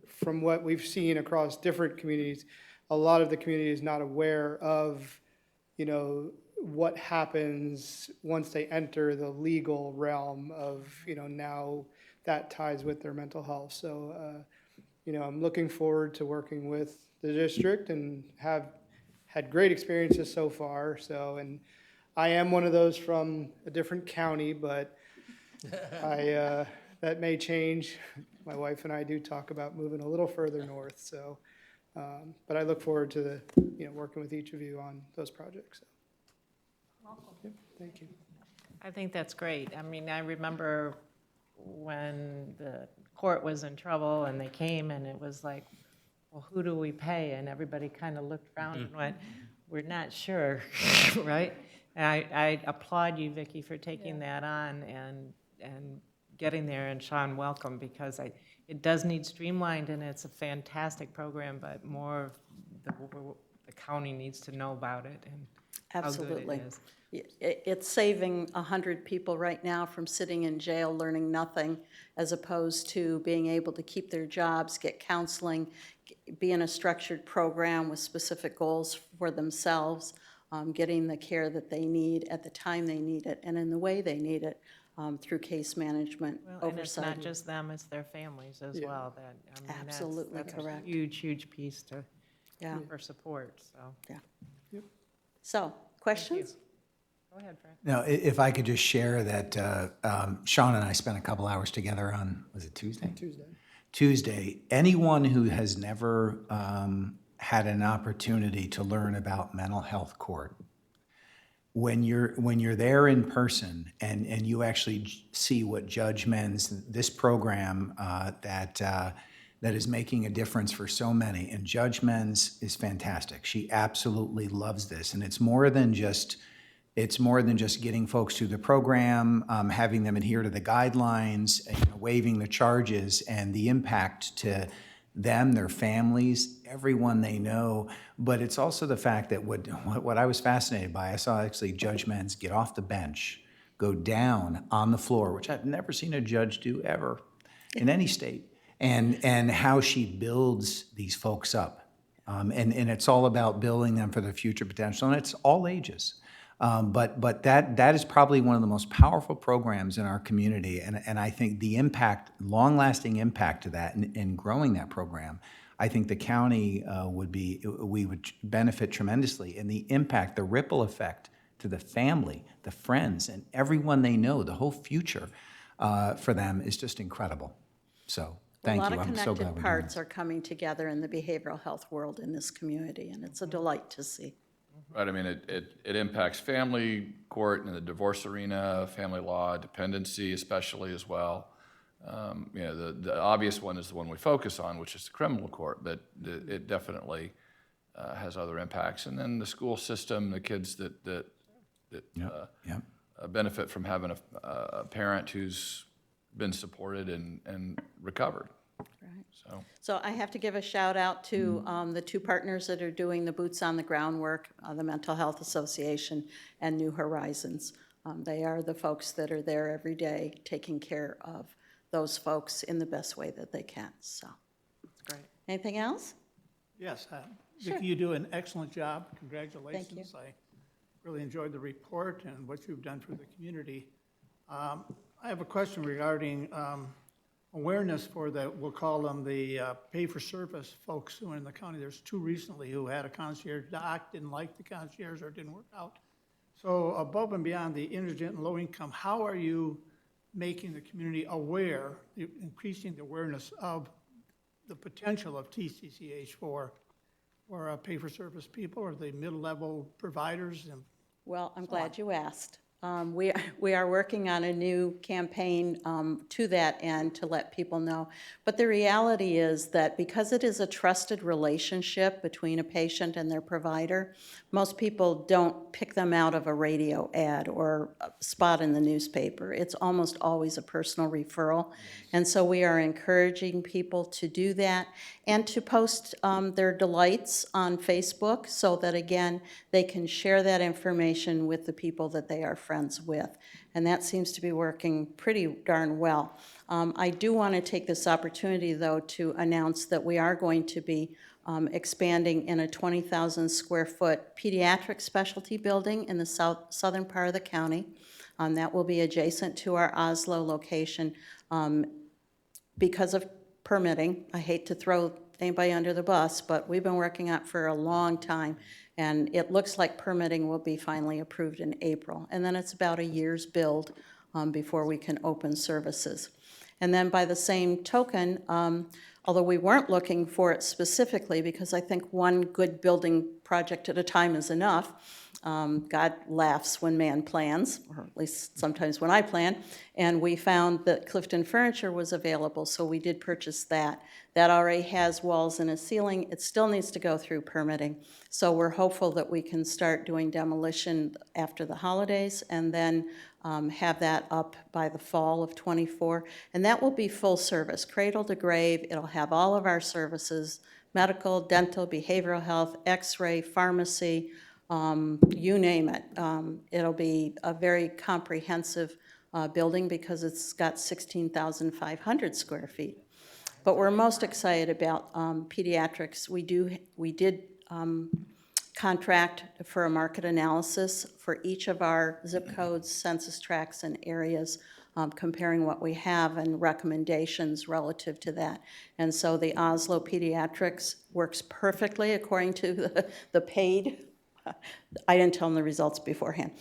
from what we've seen across different communities, a lot of the community is not aware of, you know, what happens once they enter the legal realm of, you know, now that ties with their mental health. So, you know, I'm looking forward to working with the district and have had great experiences so far. So, and I am one of those from a different county, but that may change. My wife and I do talk about moving a little further north. So, but I look forward to working with each of you on those projects. So. Welcome. Yep, thank you. I think that's great. I mean, I remember when the court was in trouble and they came and it was like, well, who do we pay? And everybody kind of looked around and went, we're not sure, right? And I applaud you, Vicki, for taking that on and getting there, and Sean, welcome, because it does need streamlined, and it's a fantastic program, but more of the county needs to know about it and how good Absolutely. it is. It's saving 100 people right now from sitting in jail learning nothing, as opposed to being able to keep their jobs, get counseling, be in a structured program with specific goals for themselves, getting the care that they need at the time they need it and in the way they need it through case management Well, and it's oversight. not just them, it's their families as well. That, I mean, Absolutely that's correct. a huge, huge piece to, Yeah. for support, so. So, questions? Go ahead, Fred. No, if I could just share that Sean and I spent a couple hours together on, was it Tuesday? Tuesday. Anyone who has never had an opportunity to learn about mental health court, when you're there in person and you actually see what Judge Menz, this program that is making a difference for so many, and Judge Menz is fantastic. She absolutely loves this, and it's more than just getting folks through the program, having them adhere to the guidelines, waiving the charges, and the impact to them, their families, everyone they know. But it's also the fact that what I was fascinated by, I saw actually Judge Menz get off the bench, go down on the floor, which I've never seen a judge do ever in any state, and how she builds these folks up. And it's all about building them for the future potential, and it's all ages. But that is probably one of the most powerful programs in our community, and I think the impact, long-lasting impact to that, in growing that program, I think the county we would benefit tremendously, and the impact, the ripple effect to the family, the friends, and everyone they know, the whole future for them is just incredible. So Thank A you. lot of I'm so glad connected we're doing parts this. are coming together in the behavioral health world in this community, and it's a delight to see. Right, I mean, it impacts family court and the divorce arena, family law, dependency especially as well. You know, the obvious one is the one we focus on, which is the criminal court, but it definitely has other impacts. And then the school system, the kids that Yep. benefit from having a parent who's been supported and recovered. Right. So, So I have to give a shout out to the two partners that are doing the boots on the ground work, the Mental Health Association and New Horizons. They are the folks that are there every day taking care of those folks in the best way that they can, so. That's great. Anything else? Yes, Vicki, you do an excellent job. Congratulations. I really enjoyed the report and what you've done for the community. I have a question regarding awareness for the, we'll call them the pay-for-service folks who are in the county. There's two recently who had a concierge doc, didn't like the concierge or it didn't work out. So above and beyond the indigent and low income, how are you making the community aware, increasing the awareness of the potential of TCCH for pay-for-service people or the middle-level providers? And Well, I'm glad you asked. We are working on a new campaign to that end to let people know. But the reality is that because it is a trusted relationship between a patient and their provider, most people don't pick them out of a radio ad or a spot in the newspaper. It's almost always a personal referral. And so we are encouraging people to do that and to post their delights on Facebook so that, again, they can share that information with the people that they are friends with. And that seems to be working pretty darn well. I do want to take this opportunity, though, to announce that we are going to be expanding in a 20,000 square foot pediatric specialty building in the southern part of the county. That will be adjacent to our Oslo location. Because of permitting, I hate to throw anybody under the bus, but we've been working on it for a long time, and it looks like permitting will be finally approved in April. And then it's about a year's build before we can open services. And then by the same token, although we weren't looking for it specifically, because I think one good building project at a time is enough, God laughs when man plans, or at least sometimes when I plan, and we found that Clifton Furniture was available, so we did purchase that. That already has walls and a ceiling. It still needs to go through permitting, so we're hopeful that we can start doing demolition after the holidays and then have that up by the fall of ¡24. And that will be full service, cradle to grave. It'll have all of our services, medical, dental, behavioral health, x-ray, pharmacy, you name it. It'll be a very comprehensive building because it's got 16,500 square feet. But we're most excited about pediatrics. We did contract for a market analysis for each of our zip codes, census tracts, and areas, comparing what we have and recommendations relative to that. And so the Oslo Pediatrics works perfectly according to the paid. I didn't tell them the results beforehand.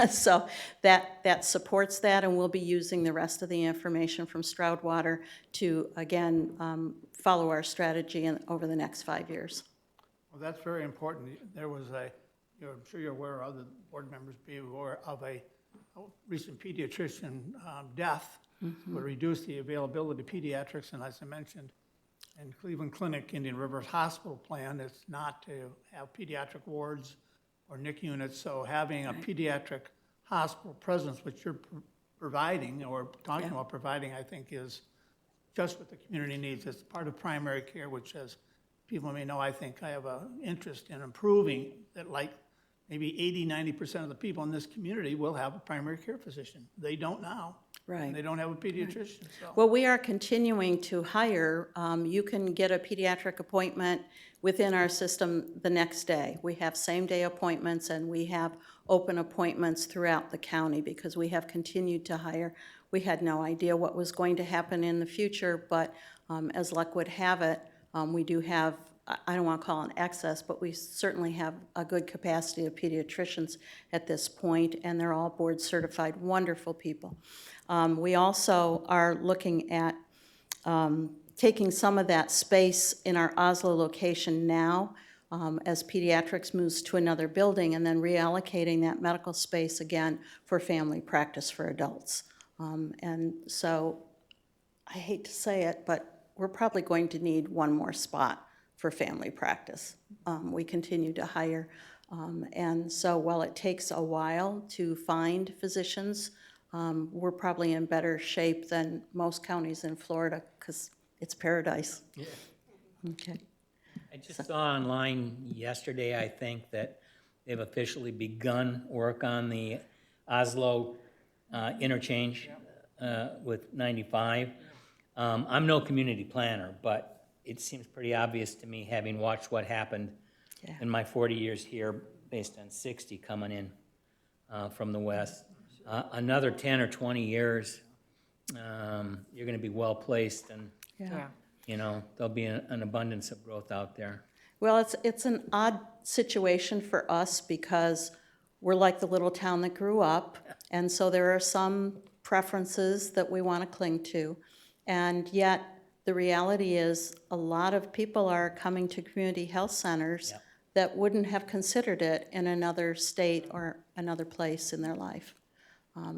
So that supports that, and we'll be using the rest of the information from Stroudwater to, again, follow our strategy over the next 5 years. well, that's very important. There was I'm sure you're aware, other board members be aware of a recent pediatrician death would reduce the availability of pediatrics, and as I mentioned, in Cleveland Clinic, Indian Rivers Hospital plan, it's not to have pediatric wards or NIC units, so having a pediatric hospital presence, which you're providing or talking about providing, I think is just what the community needs. It's part of primary care, which, as people may know, I think I have an interest in improving that, like maybe 80–90% of the people in this community will have a primary care physician. They don't now. Right. And they don't have a pediatrician, so. Well, we are continuing to hire. You can get a pediatric appointment within our system the next day. We have same-day appointments, and we have open appointments throughout the county because we have continued to hire. We had no idea what was going to happen in the future, but as luck would have it, we do have, I don't want to call it an excess, but we certainly have a good capacity of pediatricians at this point, and they're all board-certified, wonderful people. We also are looking at taking some of that space in our Oslo location now as pediatrics moves to another building, and then reallocating that medical space again for family practice for adults. And so, I hate to say it, but we're probably going to need one more spot for family practice. We continue to hire, and so while it takes a while to find physicians, we're probably in better shape than most counties in Florida, because it's paradise. Yeah. Okay. I just saw online yesterday, I think, that they've officially begun work on the Oslo interchange with 95. I'm no community planner, but it seems pretty obvious to me, having watched what happened Yeah. in my 40 years here, based on 60 coming in from the west. Another 10 or 20 years, you're going to be well-placed, and Yeah. you know, there'll be an abundance of growth out there. Well, it's an odd situation for us because we're like the little town that grew up, and so there are some preferences that we want to cling to. And yet, the reality is, a lot of people are coming to community health centers Yep. that wouldn't have considered it in another state or another place in their life.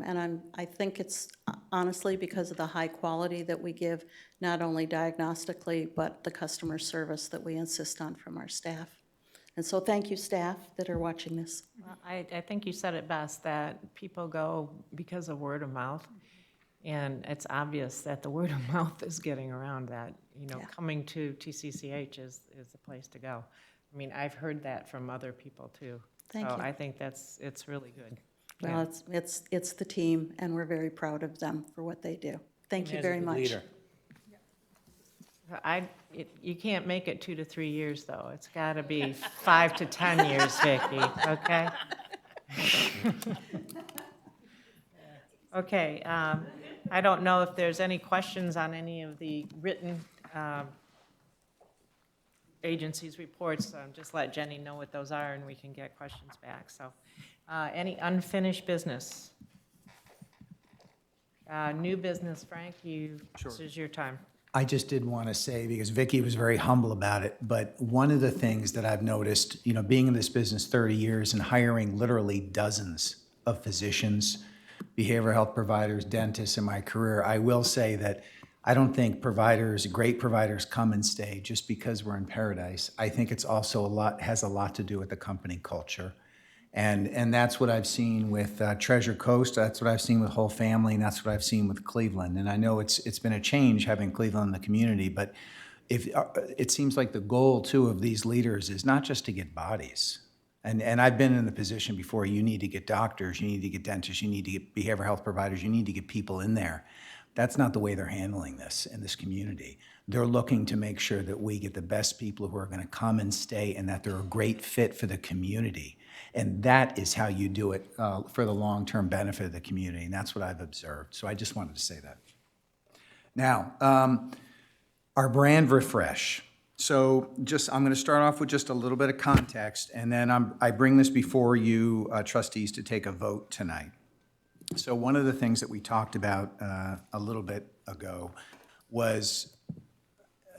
And I think it's honestly because of the high quality that we give, not only diagnostically, but the customer service that we insist on from our staff. And so thank you, staff that are watching this. Well, I think you said it best, that people go because of word of mouth. And it's obvious that the word of mouth is getting around, that, you know, Yeah. coming to TCCH is the place to go. I mean, I've heard that from other people too. Thank So you. I think it's really good. Well, it's the team, and we're very proud of them for what they do. Thank you Has a very good much. leader. You can't make it 2 to 3 years, though. It's got to be 5 to 10 years, Vicki, okay? Okay, I don't know if there's any questions on any of the written agencies' reports. Just let Jenny know what those are, and we can get questions back. So, any unfinished business? New business, Frank, this is your time. I just did want to say, because Vicki was very humble about it, but one of the things that I've noticed, you know, being in this business 30 years and hiring literally dozens of physicians, behavioral health providers, dentists in my career, I will say that I don't think providers, great providers, come and stay just because we're in paradise. I think it's also has a lot to do with the company culture. And that's what I've seen with Treasure Coast, that's what I've seen with Whole Family, and that's what I've seen with Cleveland. And I know it's been a change having Cleveland in the community, but if it seems like the goal too of these leaders is not just to get bodies. And I've been in the position before, you need to get doctors, you need to get dentists, you need to get behavioral health providers, you need to get people in there. That's not the way they're handling this in this community. They're looking to make sure that we get the best people who are going to come and stay, and that they're a great fit for the community. And that is how you do it for the long-term benefit of the community, and that's what I've observed. So I just wanted to say that. Now, our brand refresh. So I'm going to start off with just a little bit of context, and then I bring this before you trustees to take a vote tonight. So one of the things that we talked about a little bit ago was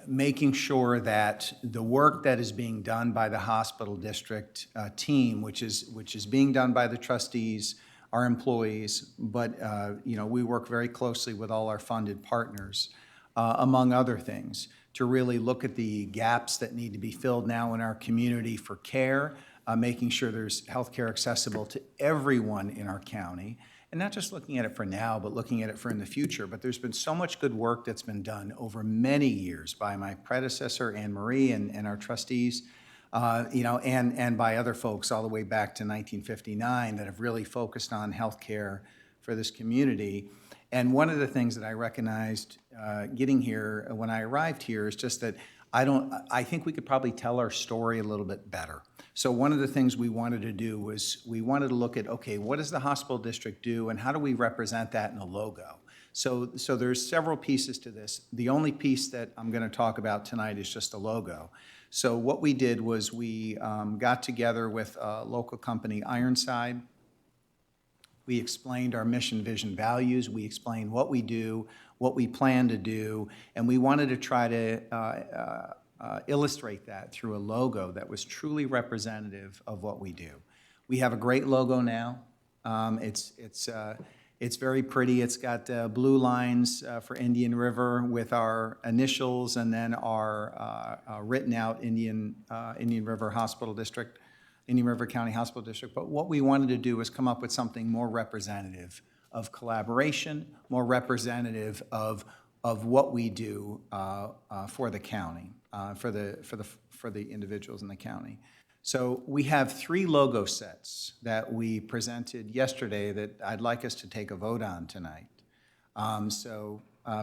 making sure that the work that is being done by the hospital district team, which is being done by the trustees, our employees, but you know, we work very closely with all our funded partners, among other things, to really look at the gaps that need to be filled now in our community for care, making sure there's healthcare accessible to everyone in our county. And not just looking at it for now, but looking at it for in the future. But there's been so much good work that's been done over many years by my predecessor, Anne Marie, and our trustees, you know, and by other folks all the way back to 1959 that have really focused on healthcare for this community. And one of the things that I recognized getting here when I arrived here is just that I think we could probably tell our story a little bit better. So one of the things we wanted to do was we wanted to look at, okay, what does the hospital district do and how do we represent that in a logo? So there's several pieces to this. The only piece that I'm going to talk about tonight is just the logo. So what we did was we got together with a local company, Ironside, We explained our mission, vision, values. We explained what we do, what we plan to do, and we wanted to try to illustrate that through a logo that was truly representative of what we do. We have a great logo now. It's very pretty. It's got blue lines for Indian River with our initials and then our written out Indian River Hospital District, Indian River County Hospital District. But what we wanted to do was come up with something more representative of collaboration, more representative of what we do for the county, for the individuals in the county. So we have 3 logo sets that we presented yesterday that I'd like us to take a vote on tonight.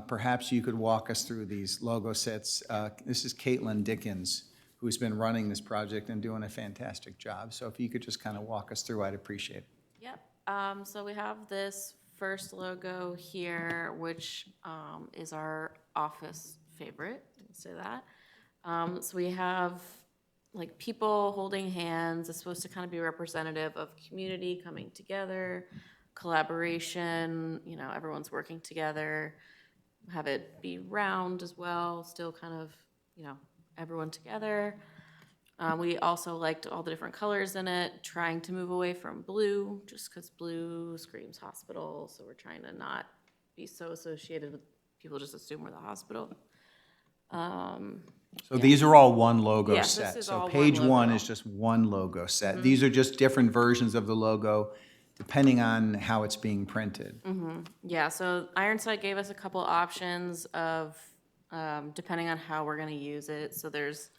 Perhaps you could walk us through these logo sets. This is Caitlin Dickens, who's been running this project and doing a fantastic job. So if you could just kind of walk us through, I'd appreciate it. Yep. So we have this first logo here, which is our office favorite. Let's say that. So we have like people holding hands. It's supposed to kind of be representative of community coming together, collaboration, you know, everyone's working together. Have it be round as well, still kind of, you know, everyone together. We also liked all the different colors in it, trying to move away from blue, just because blue screams hospital, so we're trying to not be so associated with people just assume we're the hospital. So these are all one logo Yes, this set. is So all one page 1 logo. is just one logo set. These are just different versions of the logo depending on how it's being printed. Yeah, so Ironside gave us a couple options of, depending on how we're gonna use it. So there's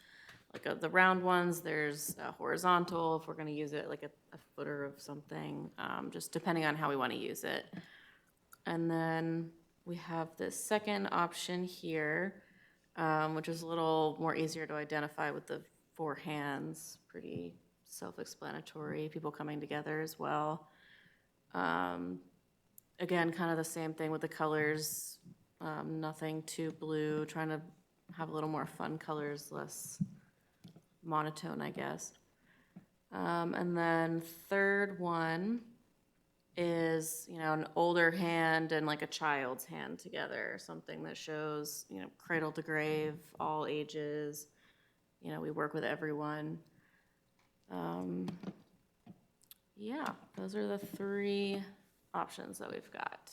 like the round ones, there's a horizontal, if we're gonna use it like a footer of something, just depending on how we wanna use it. And then we have this second option here, which is a little more easier to identify with the 4 hands, pretty self-explanatory, people coming together as well. Again, kind of the same thing with the colors, nothing too blue, trying to have a little more fun colors, less monotone, I guess. And then third one is, you know, an older hand and like a child's hand together, something that shows, you know, cradle to grave, all ages, you know, we work with everyone. Yeah, those are the 3 options that we've got.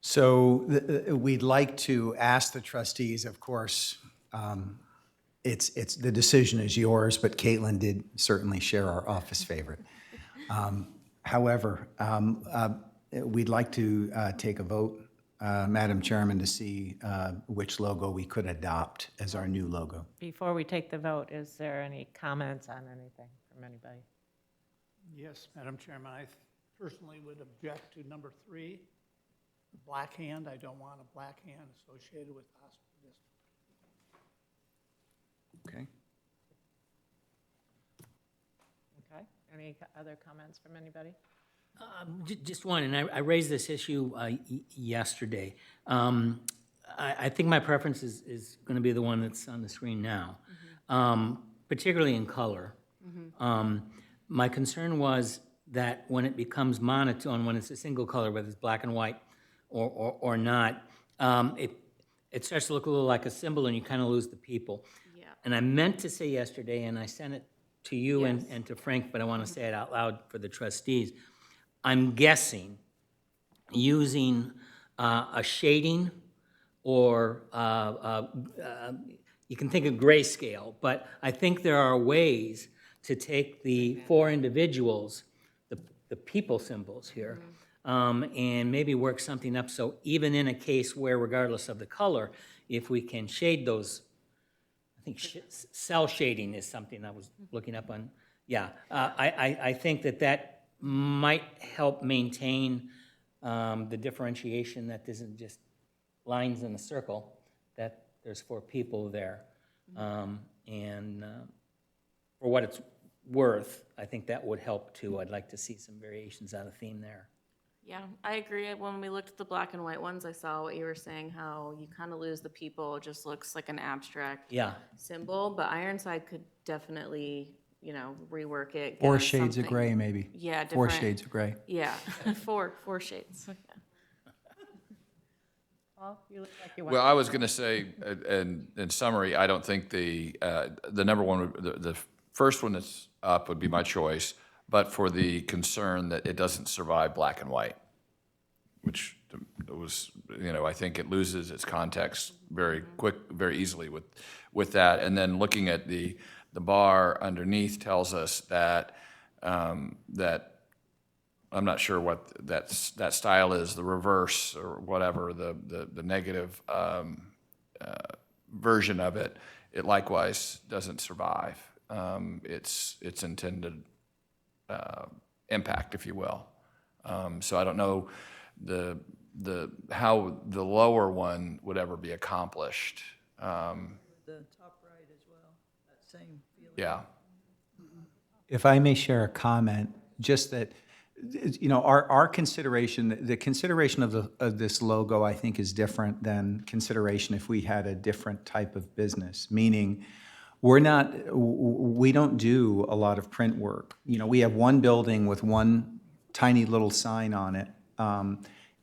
So we'd like to ask the trustees, of course, it's the decision is yours, but Caitlin did certainly share our office favorite. However, we'd like to take a vote, Madam Chairman, to see which logo we could adopt as our new logo. Before we take the vote, is there any comments on anything from anybody? Yes, Madam Chairman, I personally would object to number 3, the black hand. I don't want a black hand associated with the hospital district. Okay. Okay, any other comments from anybody? Just one, and I raised this issue yesterday. I think my preference is going to be the one that's on the screen now, particularly in color. My concern was that when it becomes monotone, when it's a single color, whether it's black and white or not, it starts to look a little like a symbol and you kind of lose the people. Yeah. And I meant to say yesterday, and I sent it to you Yes. and to Frank, but I want to say it out loud for the trustees. I'm guessing using a shading or you can think of grayscale, but I think there are ways to take the 4 individuals, the people symbols here, and maybe work something up. So even in a case where, regardless of the color, if we can shade those, I think cell shading is something I was looking up on. Yeah, I think that might help maintain the differentiation, that isn't just lines in a circle, that there's 4 people there. And for what it's worth, I think that would help too. I'd like to see some variations on a theme there. Yeah, I agree. When we looked at the black and white ones, I saw what you were saying, how you kind of lose the people. It just looks like an abstract Yeah, symbol, but Ironside could definitely you know, rework it. get Four us shades of something- gray, maybe. Yeah, Four different. shades of gray. Yeah, four shades. Yeah. Paul, you look like you want. Well, I was going to say, in summary, I don't think the number one, the first one that's up would be my choice, but for the concern that it doesn't survive black and white, which was, you know, I think it loses its context very very easily with that. And then looking at the bar underneath tells us that, that I'm not sure what that style is, the reverse or whatever, the negative version of it, it likewise doesn't survive its intended impact, if you will. So I don't know how the lower one would ever be accomplished. The top right as well, that same feeling. Yeah. If I may share a comment, just that, you know, our consideration, the consideration of this logo, I think, is different than consideration if we had a different type of business, meaning we don't do a lot of print work. You know, we have one building with one tiny little sign on it,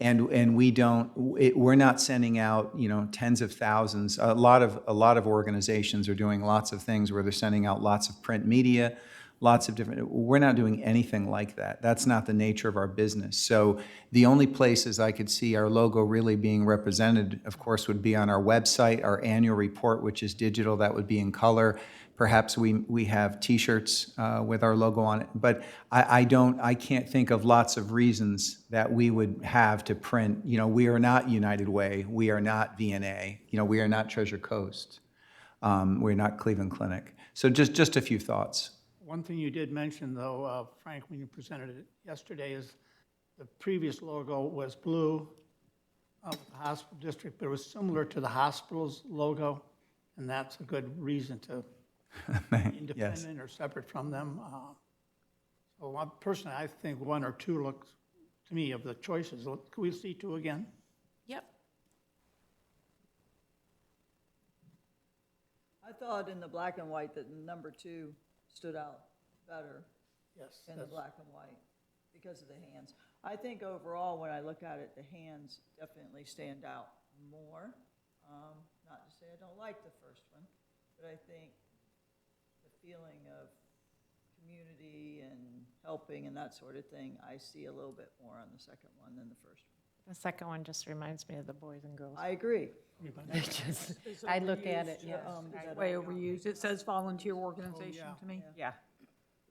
and we're not sending out, you know, tens of thousands. A lot of organizations are doing lots of things where they're sending out lots of print media, lots of different, we're not doing anything like that. That's not the nature of our business. So the only places I could see our logo really being represented, of course, would be on our website, our annual report, which is digital, that would be in color. Perhaps we have T-shirts with our logo on it. But I can't think of lots of reasons that we would have to print. You know, we are not United Way. We are not VNA. You know, we are not Treasure Coast. We're not Cleveland Clinic. So just a few thoughts. One thing you did mention, though, Frank, when you presented it yesterday, is the previous logo was blue with the hospital district, but it was similar to the hospital's logo, and that's a good reason to be independent or separate from them. So personally, I think one or two looks, to me, of the choices. Can we see two again? Yep. I thought in the black and white that number 2 stood out better Yes. than the black and white because of the hands. I think overall, when I look at it, the hands definitely stand out more. Not to say I don't like the first one, but I think the feeling of community and helping and that sort of thing, I see a little bit more on the second one than the first one. The second one just reminds me of the Boys and Girls. I agree. I look at it, yeah. Way overused. It says volunteer organization to me. Yeah,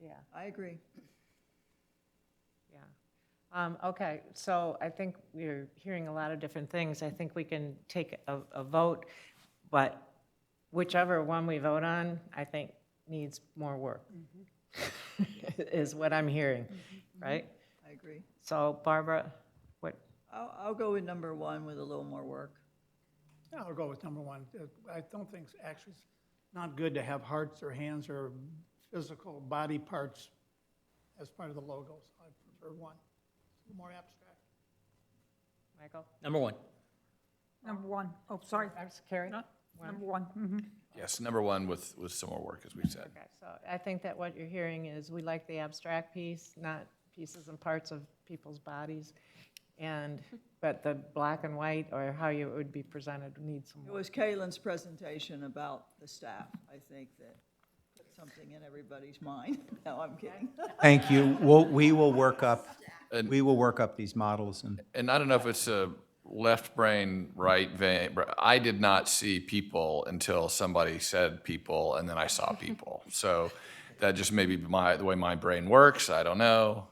yeah, I agree. yeah. Okay, so I think we're hearing a lot of different things. I think we can take a vote, but whichever one we vote on, I think needs more work, is what I'm hearing, right? I agree. So Barbara, what, I'll go with number 1 with a little more work. Yeah, I'll go with number 1. I don't think actually it's not good to have hearts or hands or physical body parts as part of the logo, so I prefer 1. It's more abstract. Michael? Number one. Number 1. Oh, sorry. I'm Carrie? Number 1. Mhm. Yes, number one with some more work, as we said. Okay, so I think that what you're hearing is we like the abstract piece, not pieces and parts of people's bodies. But the black and white, or how you would be presented, needs some It work. was Kaylin's presentation about the staff, I think, that put something in everybody's mind. No, I'm kidding. Thank you. We will work up these models and. And I don't know if it's a left brain, right vein, but I did not see people until somebody said people, and then I saw people. So that just may be the way my brain works. I don't know.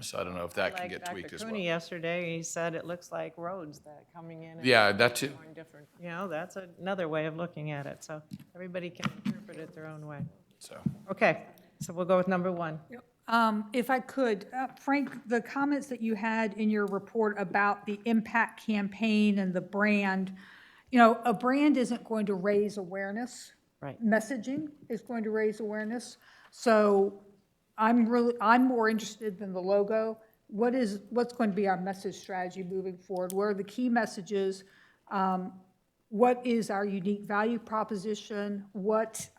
So I don't know if that can Like get tweaked Dr. as well. Cooney yesterday, he said it looks like roads that coming in. and Yeah, that too. going different. You know, that's another way of looking at it, so everybody can interpret it their own way. So. Okay, so we'll go with number 1. If I could, Frank, the comments that you had in your report about the impact campaign and the brand, you know, a brand isn't going to raise awareness. Right. Messaging is going to raise awareness. So I'm more interested than the logo. What's going to be our message strategy moving forward? What are the key messages? What is our unique value proposition? What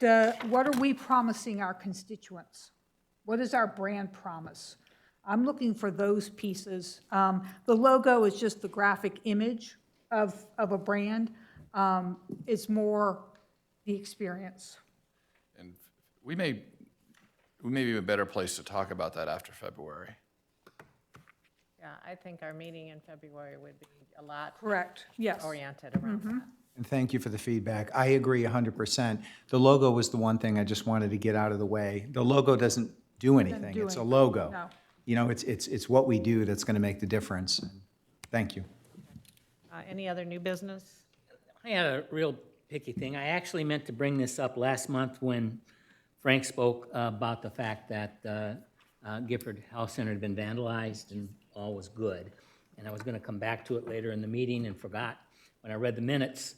what are we promising our constituents? What is our brand promise? I'm looking for those pieces. The logo is just the graphic image of a brand. It's more the experience. And we may be a better place to talk about that after February. Yeah, I think our meeting in February would be a lot Correct, yes. oriented around that. And thank you for the feedback. I agree 100%. The logo was the one thing I just wanted to get out of the way. The logo doesn't do anything. do It's a anything, logo. no. You know, it's what we do that's going to make the difference. Thank you. Any other new business? I had a real picky thing. I actually meant to bring this up last month when Frank spoke about the fact that Gifford Health Center had been vandalized and all was good. And I was going to come back to it later in the meeting and forgot. When I read the minutes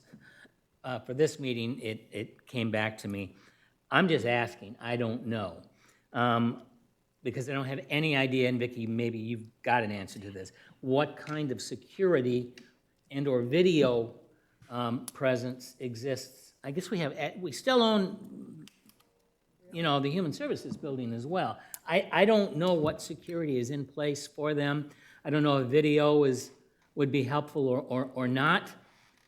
for this meeting, it came back to me. I'm just asking, I don't know. Because I don't have any idea, and Vicki, maybe you've got an answer to this. What kind of security and/or video presence exists? I guess we still own, the Human Services Building as well. I don't know what security is in place for them. I don't know if video would be helpful or not.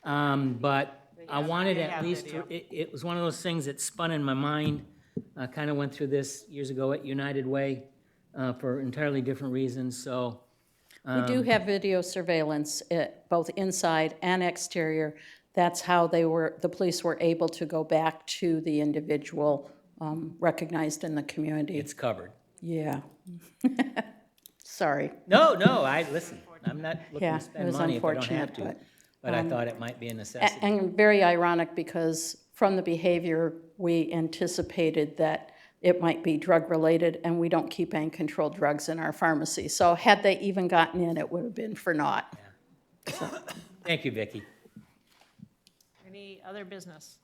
But I wanted they at have least, video. it was one of those things that spun in my mind. I kind of went through this years ago at United Way for entirely different reasons, so. We do have video surveillance, both inside and exterior. That's how the police were able to go back to the individual recognized in the community. It's covered. Yeah. Sorry. No, listen, I'm not looking Yeah, to it spend was money if I don't unfortunate, have to. But I thought it might be a necessity. And very ironic because from the behavior, we anticipated that it might be drug-related, and we don't keep any controlled drugs in our pharmacy. So had they even gotten in, it would have been for naught. Thank you, Vicki. Any other business?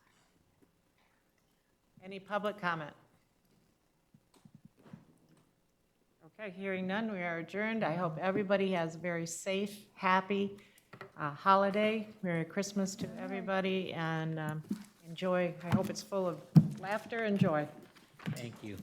Any public comment? Okay, hearing none, we are adjourned. I hope everybody has a very safe, happy holiday. Merry Christmas to everybody, and enjoy. I hope it's full of laughter and joy. Thank you.